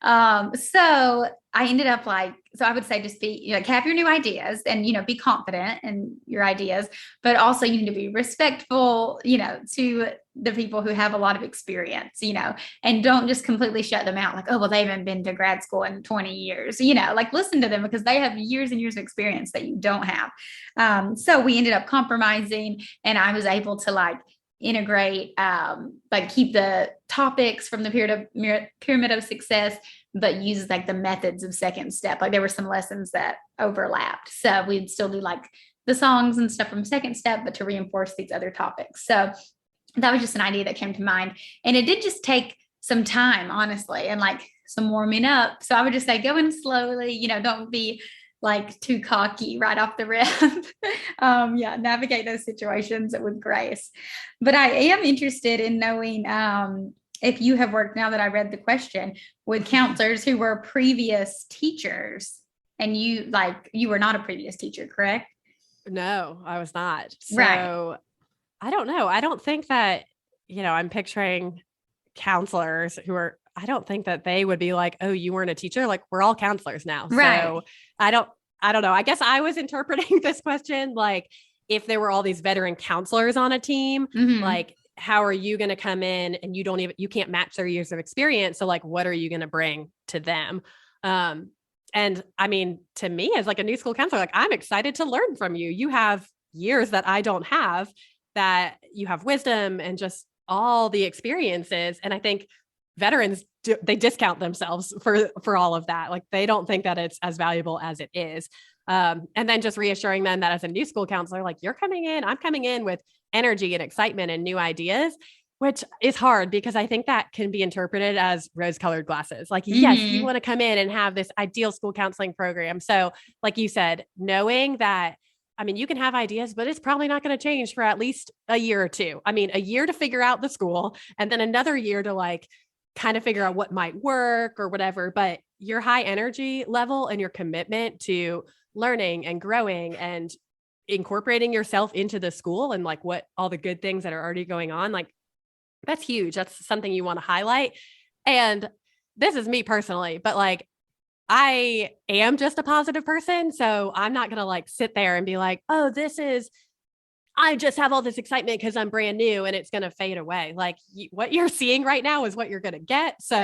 blah. So I ended up like, so I would say just be like, have your new ideas and, be confident in your ideas, but also you need to be respectful, to the people who have a lot of experience, and don't just completely shut them out. Like, oh, well, they haven't been to grad school in 20 years, like listen to them because they have years and years of experience that you don't have. So we ended up compromising and I was able to like integrate, like keep the topics from the pyramid of success, but use like the methods of second step. Like there were some lessons that overlapped. So we'd still do like the songs and stuff from second step, but to reinforce these other topics. So that was just an idea that came to mind. And it did just take some time, honestly, and like some warming up. So I would just say, go in slowly, don't be like too cocky right off the rip. Navigate those situations with grace. But I am interested in knowing if you have worked, now that I read the question, with counselors who were previous teachers, and you were not a previous teacher, correct? No, I was not. So right. I don't know. I don't think that, I'm picturing counselors who are, I don't think that they would be like, oh, you weren't a teacher. Like we're all counselors now. Right. So I don't know. I guess I was interpreting this question like if there were all these veteran counselors on a team, like how are you going to come in and you can't match their years of experience. So like, what are you going to bring to them? And I mean, to me as like a new school counselor, like I'm excited to learn from you. You have years that I don't have, that you have wisdom and just all the experiences. And I think veterans they discount themselves for all of that. Like they don't think that it's as valuable as it is. And then just reassuring them that as a new school counselor, like I'm coming in with energy and excitement and new ideas, which is hard because I think that can be interpreted as rose-colored glasses. Like, yes, you want to come in and have this ideal school counseling program. So like you said, knowing that, I mean, you can have ideas, but it's probably not going to change for at least a year or two. I mean, a year to figure out the school and then another year to like kind of figure out what might work or whatever. But your high energy level and your commitment to learning and growing and incorporating yourself into the school and like what all the good things that are already going on, like that's huge. That's something you want to highlight. And this is me personally, but like, I am just a positive person. So I'm not going to like sit there and be like, oh, I just have all this excitement because I'm brand new and it's going to fade away. Like what you're seeing right now is what you're going to get. So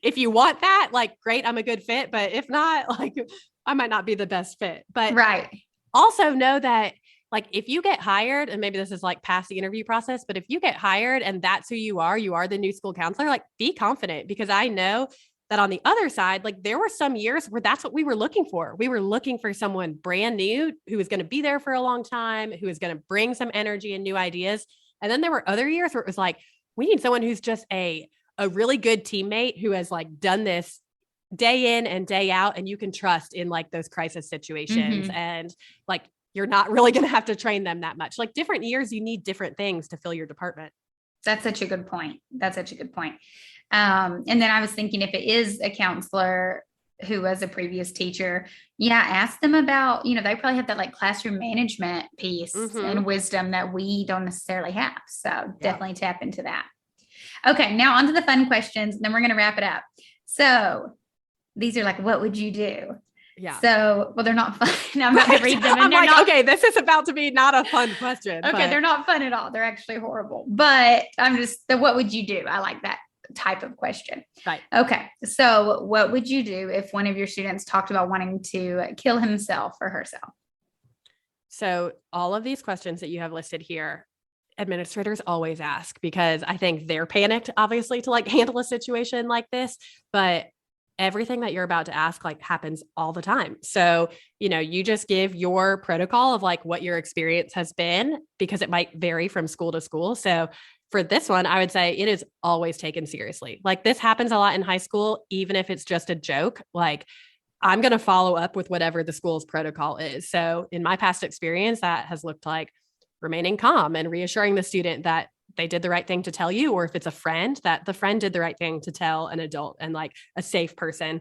if you want that, like, great, I'm a good fit. But if not, like, I might not be the best fit. But right. Also know that like, if you get hired, and maybe this is like past the interview process, but if you get hired and that's who you are the new school counselor, like be confident, because I know that on the other side, like there were some years where that's what we were looking for. We were looking for someone brand new who was going to be there for a long time, who is going to bring some energy and new ideas. And then there were other years where it was like, we need someone who's just a really good teammate who has like done this day in and day out. And you can trust in like those crisis situations. And like, you're not really going to have to train them that much. Like different years, you need different things to fill your department. That's such a good point. And then I was thinking, if it is a counselor who was a previous teacher, ask them about, they probably have that like classroom management piece and wisdom that we don't necessarily have. So definitely tap into that. Okay. Now on to the fun questions, and then we're going to wrap it up. So these are like, what would you do? Yeah. So, well, they're not fun. I'm about to read them. And I'm like, okay, this is about to be not a fun question. Okay. But they're not fun at all. They're actually horrible, but what would you do? I like that type of question. Right. Okay. So what would you do if one of your students talked about wanting to kill himself or herself? So all of these questions that you have listed here, administrators always ask, because I think they're panicked, obviously, to like handle a situation like this, but everything that you're about to ask like happens all the time. So, you just give your protocol of like what your experience has been, because it might vary from school to school. So for this one, I would say it is always taken seriously. Like this happens a lot in high school, even if it's just a joke. Like I'm going to follow up with whatever the school's protocol is. So in my past experience, that has looked like remaining calm and reassuring the student that they did the right thing to tell you, or if it's a friend, that the friend did the right thing to tell an adult and like a safe person.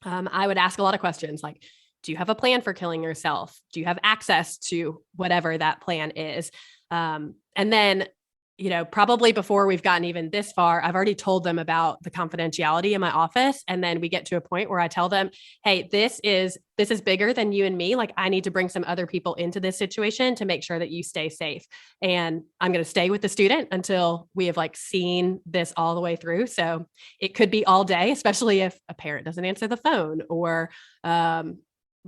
I would ask a lot of questions like, do you have a plan for killing yourself? Do you have access to whatever that plan is? And then, probably before we've gotten even this far, I've already told them about the confidentiality in my office. And then we get to a point where I tell them, hey, this is bigger than you and me. Like I need to bring some other people into this situation to make sure that you stay safe. And I'm going to stay with the student until we have like seen this all the way through. So it could be all day, especially if a parent doesn't answer the phone or,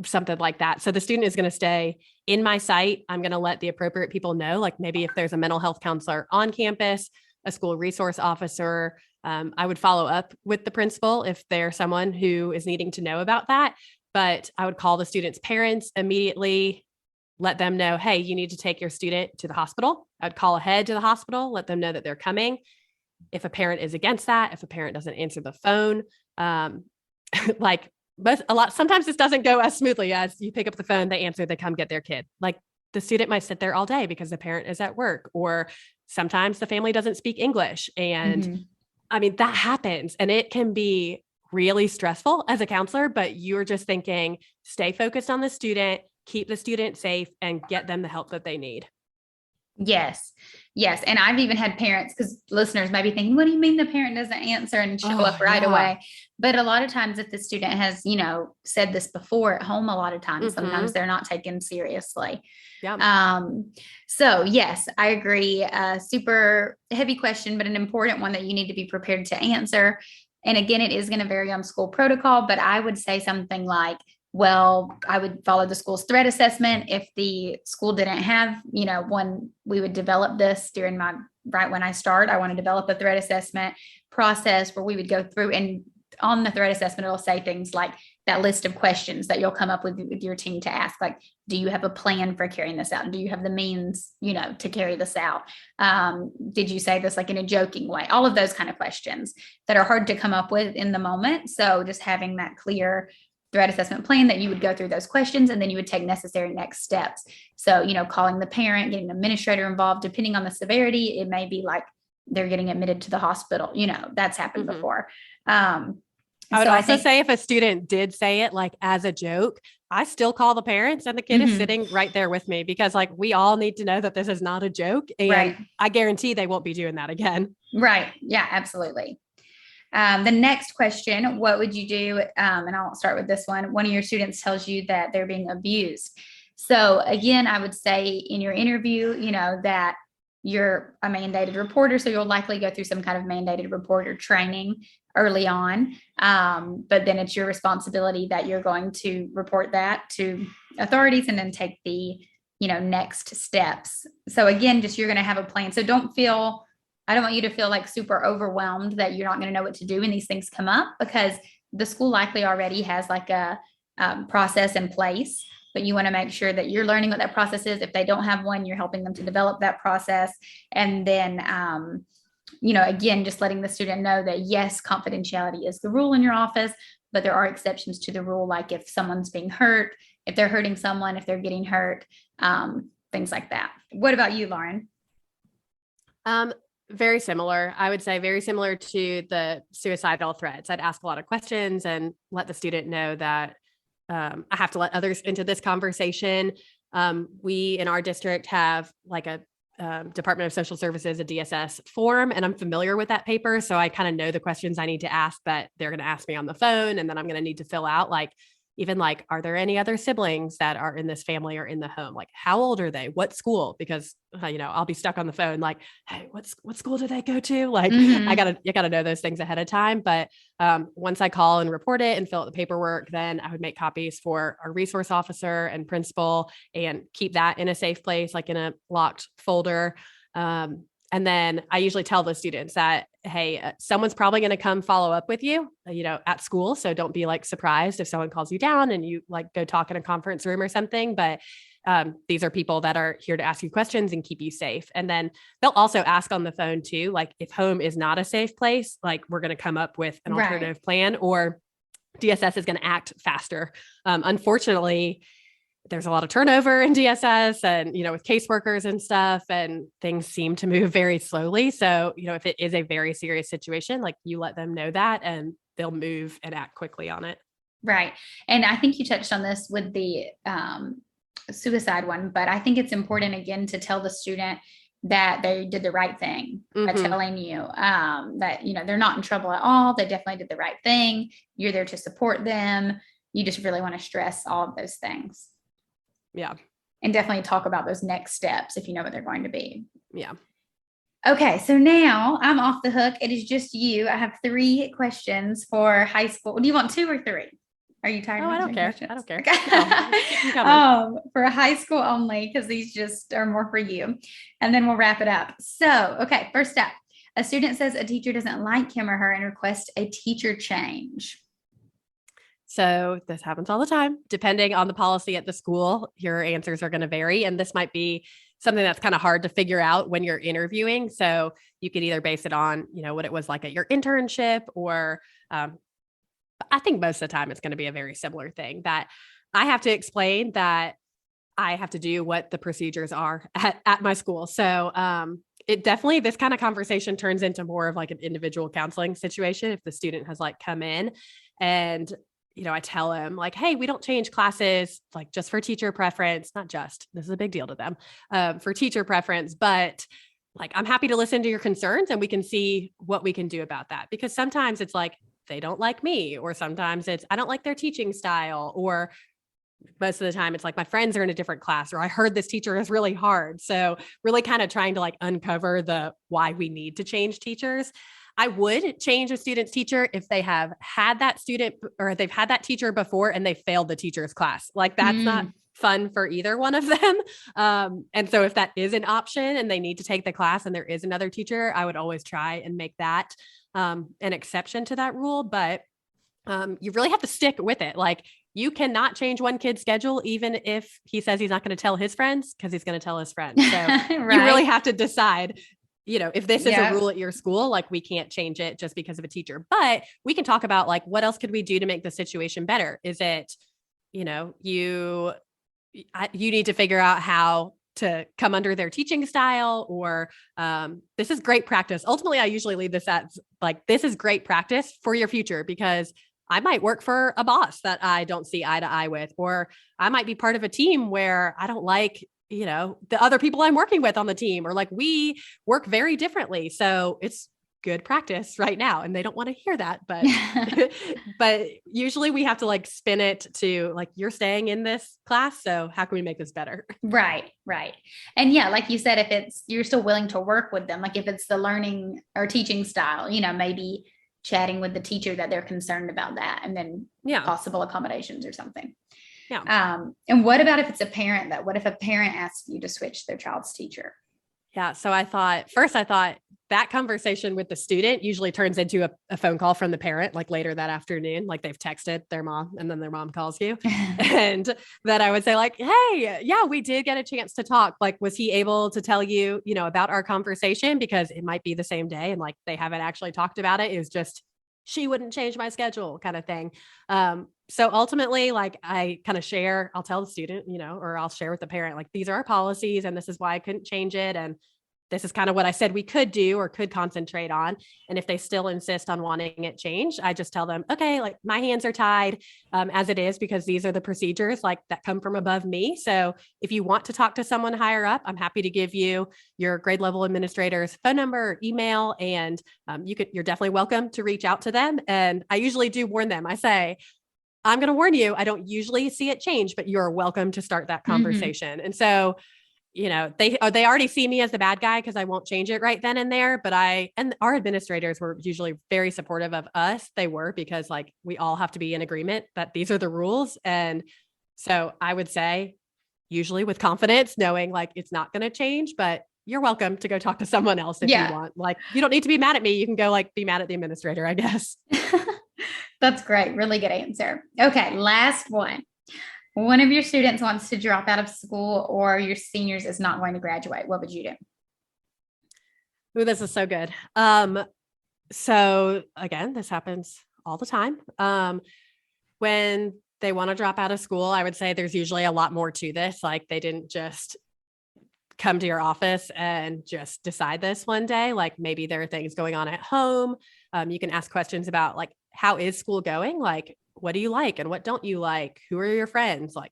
something like that. So the student is going to stay in my sight. I'm going to let the appropriate people know, like maybe if there's a mental health counselor on campus, a school resource officer, I would follow up with the principal if there's someone who is needing to know about that. But I would call the student's parents immediately, let them know, hey, you need to take your student to the hospital. I'd call ahead to the hospital, let them know that they're coming. If a parent is against that, if a parent doesn't answer the phone, sometimes this doesn't go as smoothly as you pick up the phone, they answer, they come get their kid. Like the student might sit there all day because the parent is at work, or sometimes the family doesn't speak English. And I mean, that happens, and it can be really stressful as a counselor, but you're just thinking, stay focused on the student, keep the student safe, and get them the help that they need. Yes. Yes. And I've even had parents, because listeners might be thinking, what do you mean the parent doesn't answer and show up right away? But a lot of times if the student has, said this before at home, a lot of times, sometimes they're not taken seriously. Yeah. So yes, I agree. Super heavy question, but an important one that you need to be prepared to answer. And again, it is going to vary on school protocol, but I would say something like, well, I would follow the school's threat assessment. If the school didn't have, one, we would develop this right when I start. I want to develop a threat assessment process where we would go through, and on the threat assessment, it'll say things like that list of questions that you'll come up with your team to ask, like, do you have a plan for carrying this out? And do you have the means, to carry this out? Did you say this like in a joking way? All of those kind of questions that are hard to come up with in the moment. So just having that clear threat assessment plan that you would go through those questions, and then you would take necessary next steps. So, calling the parent, getting an administrator involved, depending on the severity, it may be like they're getting admitted to the hospital. That's happened before. I would also say if a student did say it like as a joke, I still call the parents, and the kid is sitting right there with me, because like we all need to know that this is not a joke. And I guarantee they won't be doing that again. Right. Yeah, absolutely. The next question, what would you do? And I'll start with this one. One of your students tells you that they're being abused. So again, I would say in your interview, that you're a mandated reporter. So you'll likely go through some kind of mandated reporter training early on. But then it's your responsibility that you're going to report that to authorities and then take the, next steps. So again, you're going to have a plan. So I don't want you to feel like super overwhelmed that you're not going to know what to do when these things come up, because the school likely already has like a process in place, but you want to make sure that you're learning what that process is. If they don't have one, you're helping them to develop that process. And then, again, just letting the student know that yes, confidentiality is the rule in your office, but there are exceptions to the rule. Like if someone's being hurt, if they're hurting someone, if they're getting hurt, things like that. What about you, Lauren? Very similar. I would say very similar to the suicidal threats. I'd ask a lot of questions and let the student know that I have to let others into this conversation. We in our district have like a Department of Social Services, a DSS form, and I'm familiar with that paper. So I kind of know the questions I need to ask that they're going to ask me on the phone. And then I'm going to need to fill out are there any other siblings that are in this family or in the home? Like, how old are they? What school? Because, I'll be stuck on the phone. Like, hey, what school do they go to? Like, you gotta know those things ahead of time. But once I call and report it and fill out the paperwork, then I would make copies for our resource officer and principal and keep that in a safe place, like in a locked folder. And then I usually tell the students that, hey, someone's probably going to come follow up with you, at school. So don't be like surprised if someone calls you down and you like go talk in a conference room or something. But these are people that are here to ask you questions and keep you safe. And then they'll also ask on the phone too, like if home is not a safe place, like we're going to come up with an alternative plan, or DSS is going to act faster. Unfortunately, there's a lot of turnover in DSS and, with caseworkers and stuff, and things seem to move very slowly. So, if it is a very serious situation, like you let them know that and they'll move and act quickly on it. Right. And I think you touched on this with the suicide one, but I think it's important again to tell the student that they did the right thing by telling you that, they're not in trouble at all. They definitely did the right thing. You're there to support them. You just really want to stress all of those things. Yeah. And definitely talk about those next steps if you know what they're going to be. Yeah. Okay. So now I'm off the hook. It is just you. I have 3 questions for high school. Do you want 2 or 3? Are you tired Oh, of I don't answering care. questions? I don't care. Okay. No, keep 'em coming. For high school only, because these just are more for you. And then we'll wrap it up. So, okay, first up, a student says a teacher doesn't like him or her and requests a teacher change. So this happens all the time. Depending on the policy at the school, your answers are going to vary. And this might be something that's kind of hard to figure out when you're interviewing. So you could either base it on, what it was like at your internship, or I think most of the time it's going to be a very similar thing that I have to explain that I have to do what the procedures are at my school. So it definitely, this kind of conversation turns into more of like an individual counseling situation. If the student has like come in and, I tell him like, hey, we don't change classes like just for teacher preference, not just, this is a big deal to them, for teacher preference, but like, I'm happy to listen to your concerns and we can see what we can do about that. Because sometimes it's like, they don't like me, or sometimes it's, I don't like their teaching style, or most of the time it's like my friends are in a different class, or I heard this teacher is really hard. So really kind of trying to like uncover the why we need to change teachers. I would change a student's teacher if they have had that student or they've had that teacher before and they failed the teacher's class. Like that's not fun for either one of them. And so if that is an option and they need to take the class and there is another teacher, I would always try and make that an exception to that rule. But you really have to stick with it. Like you cannot change one kid's schedule, even if he says he's not going to tell his friends, because he's going to tell his friends. So Right. You really have to decide, if this is Yep. a rule at your school, like we can't change it just because of a teacher, but we can talk about like, what else could we do to make the situation better? Is it, you need to figure out how to come under their teaching style, or this is great practice. Ultimately, I usually leave this at like, this is great practice for your future, because I might work for a boss that I don't see eye to eye with, or I might be part of a team where I don't like, the other people I'm working with on the team, or like we work very differently. So it's good practice right now. And they don't want to hear that, but, but usually we have to like spin it to like, you're staying in this class. So how can we make this better? Right. And yeah, like you said, if you're still willing to work with them, like if it's the learning or teaching style, maybe chatting with the teacher that they're concerned about that, and then possible accommodations or something. Yeah. And what about if it's a parent though? What if a parent asks you to switch their child's teacher? Yeah. So I thought that conversation with the student usually turns into a phone call from the parent, like later that afternoon, like they've texted their mom and then their mom calls you. And that I would say like, hey, yeah, we did get a chance to talk. Like, was he able to tell you, about our conversation? Because it might be the same day and like they haven't actually talked about it. It was just, she wouldn't change my schedule kind of thing. So ultimately, like I kind of share, I'll tell the student, or I'll share with the parent, like, these are our policies and this is why I couldn't change it. And this is kind of what I said we could do or could concentrate on. And if they still insist on wanting it changed, I just tell them, okay, like my hands are tied as it is, because these are the procedures like that come from above me. So if you want to talk to someone higher up, I'm happy to give you your grade level administrator's phone number or email. And you're definitely welcome to reach out to them. And I usually do warn them. I say, I'm going to warn you, I don't usually see it change, but you're welcome to start that conversation. And so they already see me as the bad guy because I won't change it right then and there. But and our administrators were usually very supportive of us. They were, because like we all have to be in agreement that these are the rules. And so I would say usually with confidence, knowing like it's not going to change, but you're welcome to go talk to someone else if you want. Like, you don't need to be mad at me. You can go like be mad at the administrator, I guess. That's great. Really good answer. Okay. Last one. One of your students wants to drop out of school, or your seniors is not going to graduate. What would you do? Ooh, this is so good. So again, this happens all the time. When they want to drop out of school, I would say there's usually a lot more to this. Like they didn't just come to your office and just decide this one day. Like maybe there are things going on at home. You can ask questions about like, how is school going? Like, what do you like and what don't you like? Who are your friends? Like,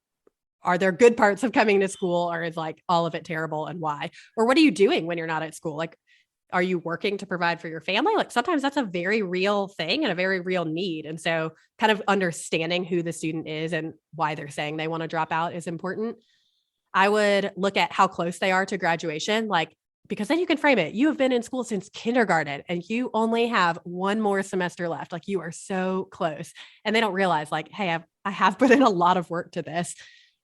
are there good parts of coming to school, or is like all of it terrible, and why? Or what are you doing when you're not at school? Like, are you working to provide for your family? Like sometimes that's a very real thing and a very real need. And so kind of understanding who the student is and why they're saying they want to drop out is important. I would look at how close they are to graduation. Like, because then you can frame it. You have been in school since kindergarten and you only have one more semester left. Like you are so close. And they don't realize like, hey, I have put in a lot of work to this.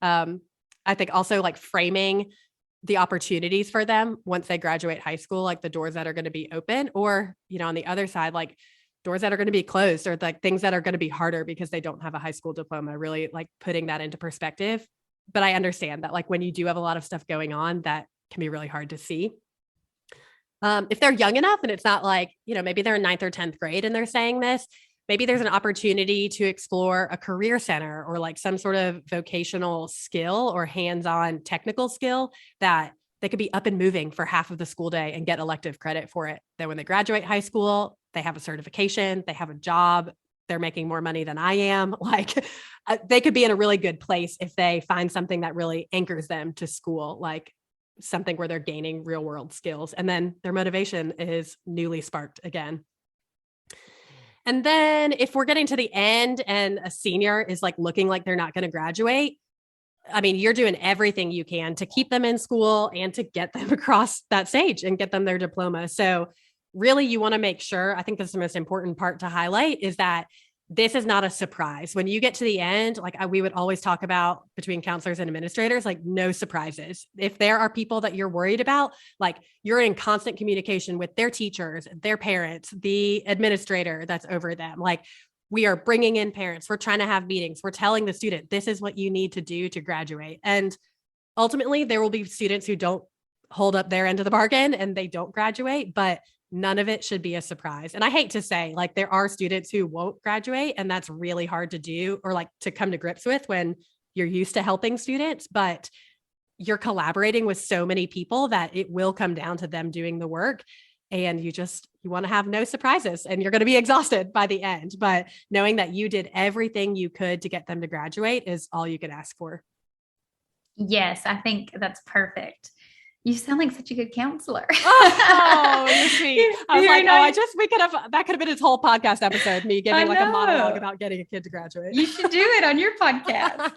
I think also like framing the opportunities for them once they graduate high school, like the doors that are going to be open, or, on the other side, like doors that are going to be closed, or like things that are going to be harder because they don't have a high school diploma, really like putting that into perspective. But I understand that like when you do have a lot of stuff going on, that can be really hard to see. If they're young enough and it's not like, maybe they're in 9th or 10th grade and they're saying this, maybe there's an opportunity to explore a career center or like some sort of vocational skill or hands-on technical skill that they could be up and moving for half of the school day and get elective credit for it. Then when they graduate high school, they have a certification, they have a job, they're making more money than I am. Like they could be in a really good place if they find something that really anchors them to school, like something where they're gaining real world skills. And then their motivation is newly sparked again. And then if we're getting to the end and a senior is like looking like they're not going to graduate, I mean, you're doing everything you can to keep them in school and to get them across that stage and get them their diploma. So really you want to make sure, I think this is the most important part to highlight, is that this is not a surprise. When you get to the end, like we would always talk about between counselors and administrators, like no surprises. If there are people that you're worried about, like you're in constant communication with their teachers, their parents, the administrator that's over them. Like we are bringing in parents. We're trying to have meetings. We're telling the student, this is what you need to do to graduate. And ultimately there will be students who don't hold up their end of the bargain and they don't graduate, but none of it should be a surprise. And I hate to say, like, there are students who won't graduate, and that's really hard to do or like to come to grips with when you're used to helping students, but you're collaborating with so many people that it will come down to them doing the work. And you want to have no surprises and you're going to be exhausted by the end. But knowing that you did everything you could to get them to graduate is all you can ask for. Yes, I think that's perfect. You sound like such a good counselor. Oh, you're sweet. I was like, that could have been his whole podcast episode, me giving like a monologue about getting a kid to graduate. You should do it on your podcast.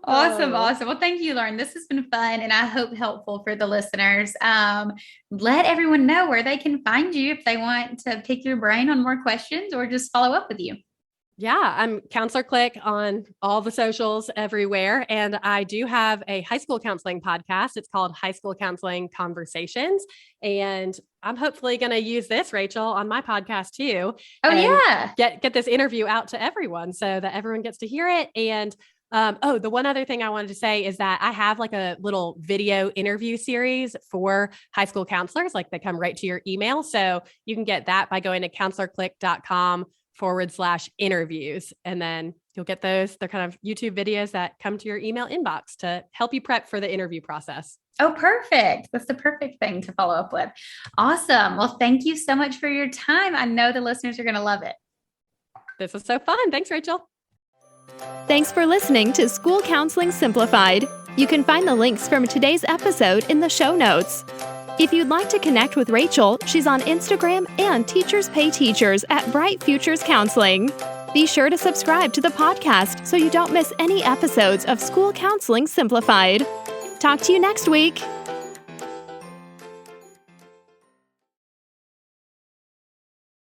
Awesome. Well, thank you, Lauren. This has been fun and I hope helpful for the listeners. Let everyone know where they can find you if they want to pick your brain on more questions or just follow up with you. Yeah, I'm Counselor Clique on all the socials everywhere. And I do have a high school counseling podcast. It's called High School Counseling Conversations. And I'm hopefully going to use this, Rachel, on my podcast too. Oh, yeah. Get this interview out to everyone so that everyone gets to hear it. And the one other thing I wanted to say is that I have like a little video interview series for high school counselors. Like they come right to your email. So you can get that by going to counselorclique.com/interviews. And then you'll get those. They're kind of YouTube videos that come to your email inbox to help you prep for the interview process. Oh, perfect. That's the perfect thing to follow up with. Awesome. Well, thank you so much for your time. I know the listeners are going to love it. This was so fun. Thanks, Rachel. Thanks for listening to School Counseling Simplified. You can find the links from today's episode in the show notes. If you'd like to connect with Rachel, she's on Instagram and Teachers Pay Teachers at Bright Futures Counseling. Be sure to subscribe to the podcast so you don't miss any episodes of School Counseling Simplified. Talk to you next week.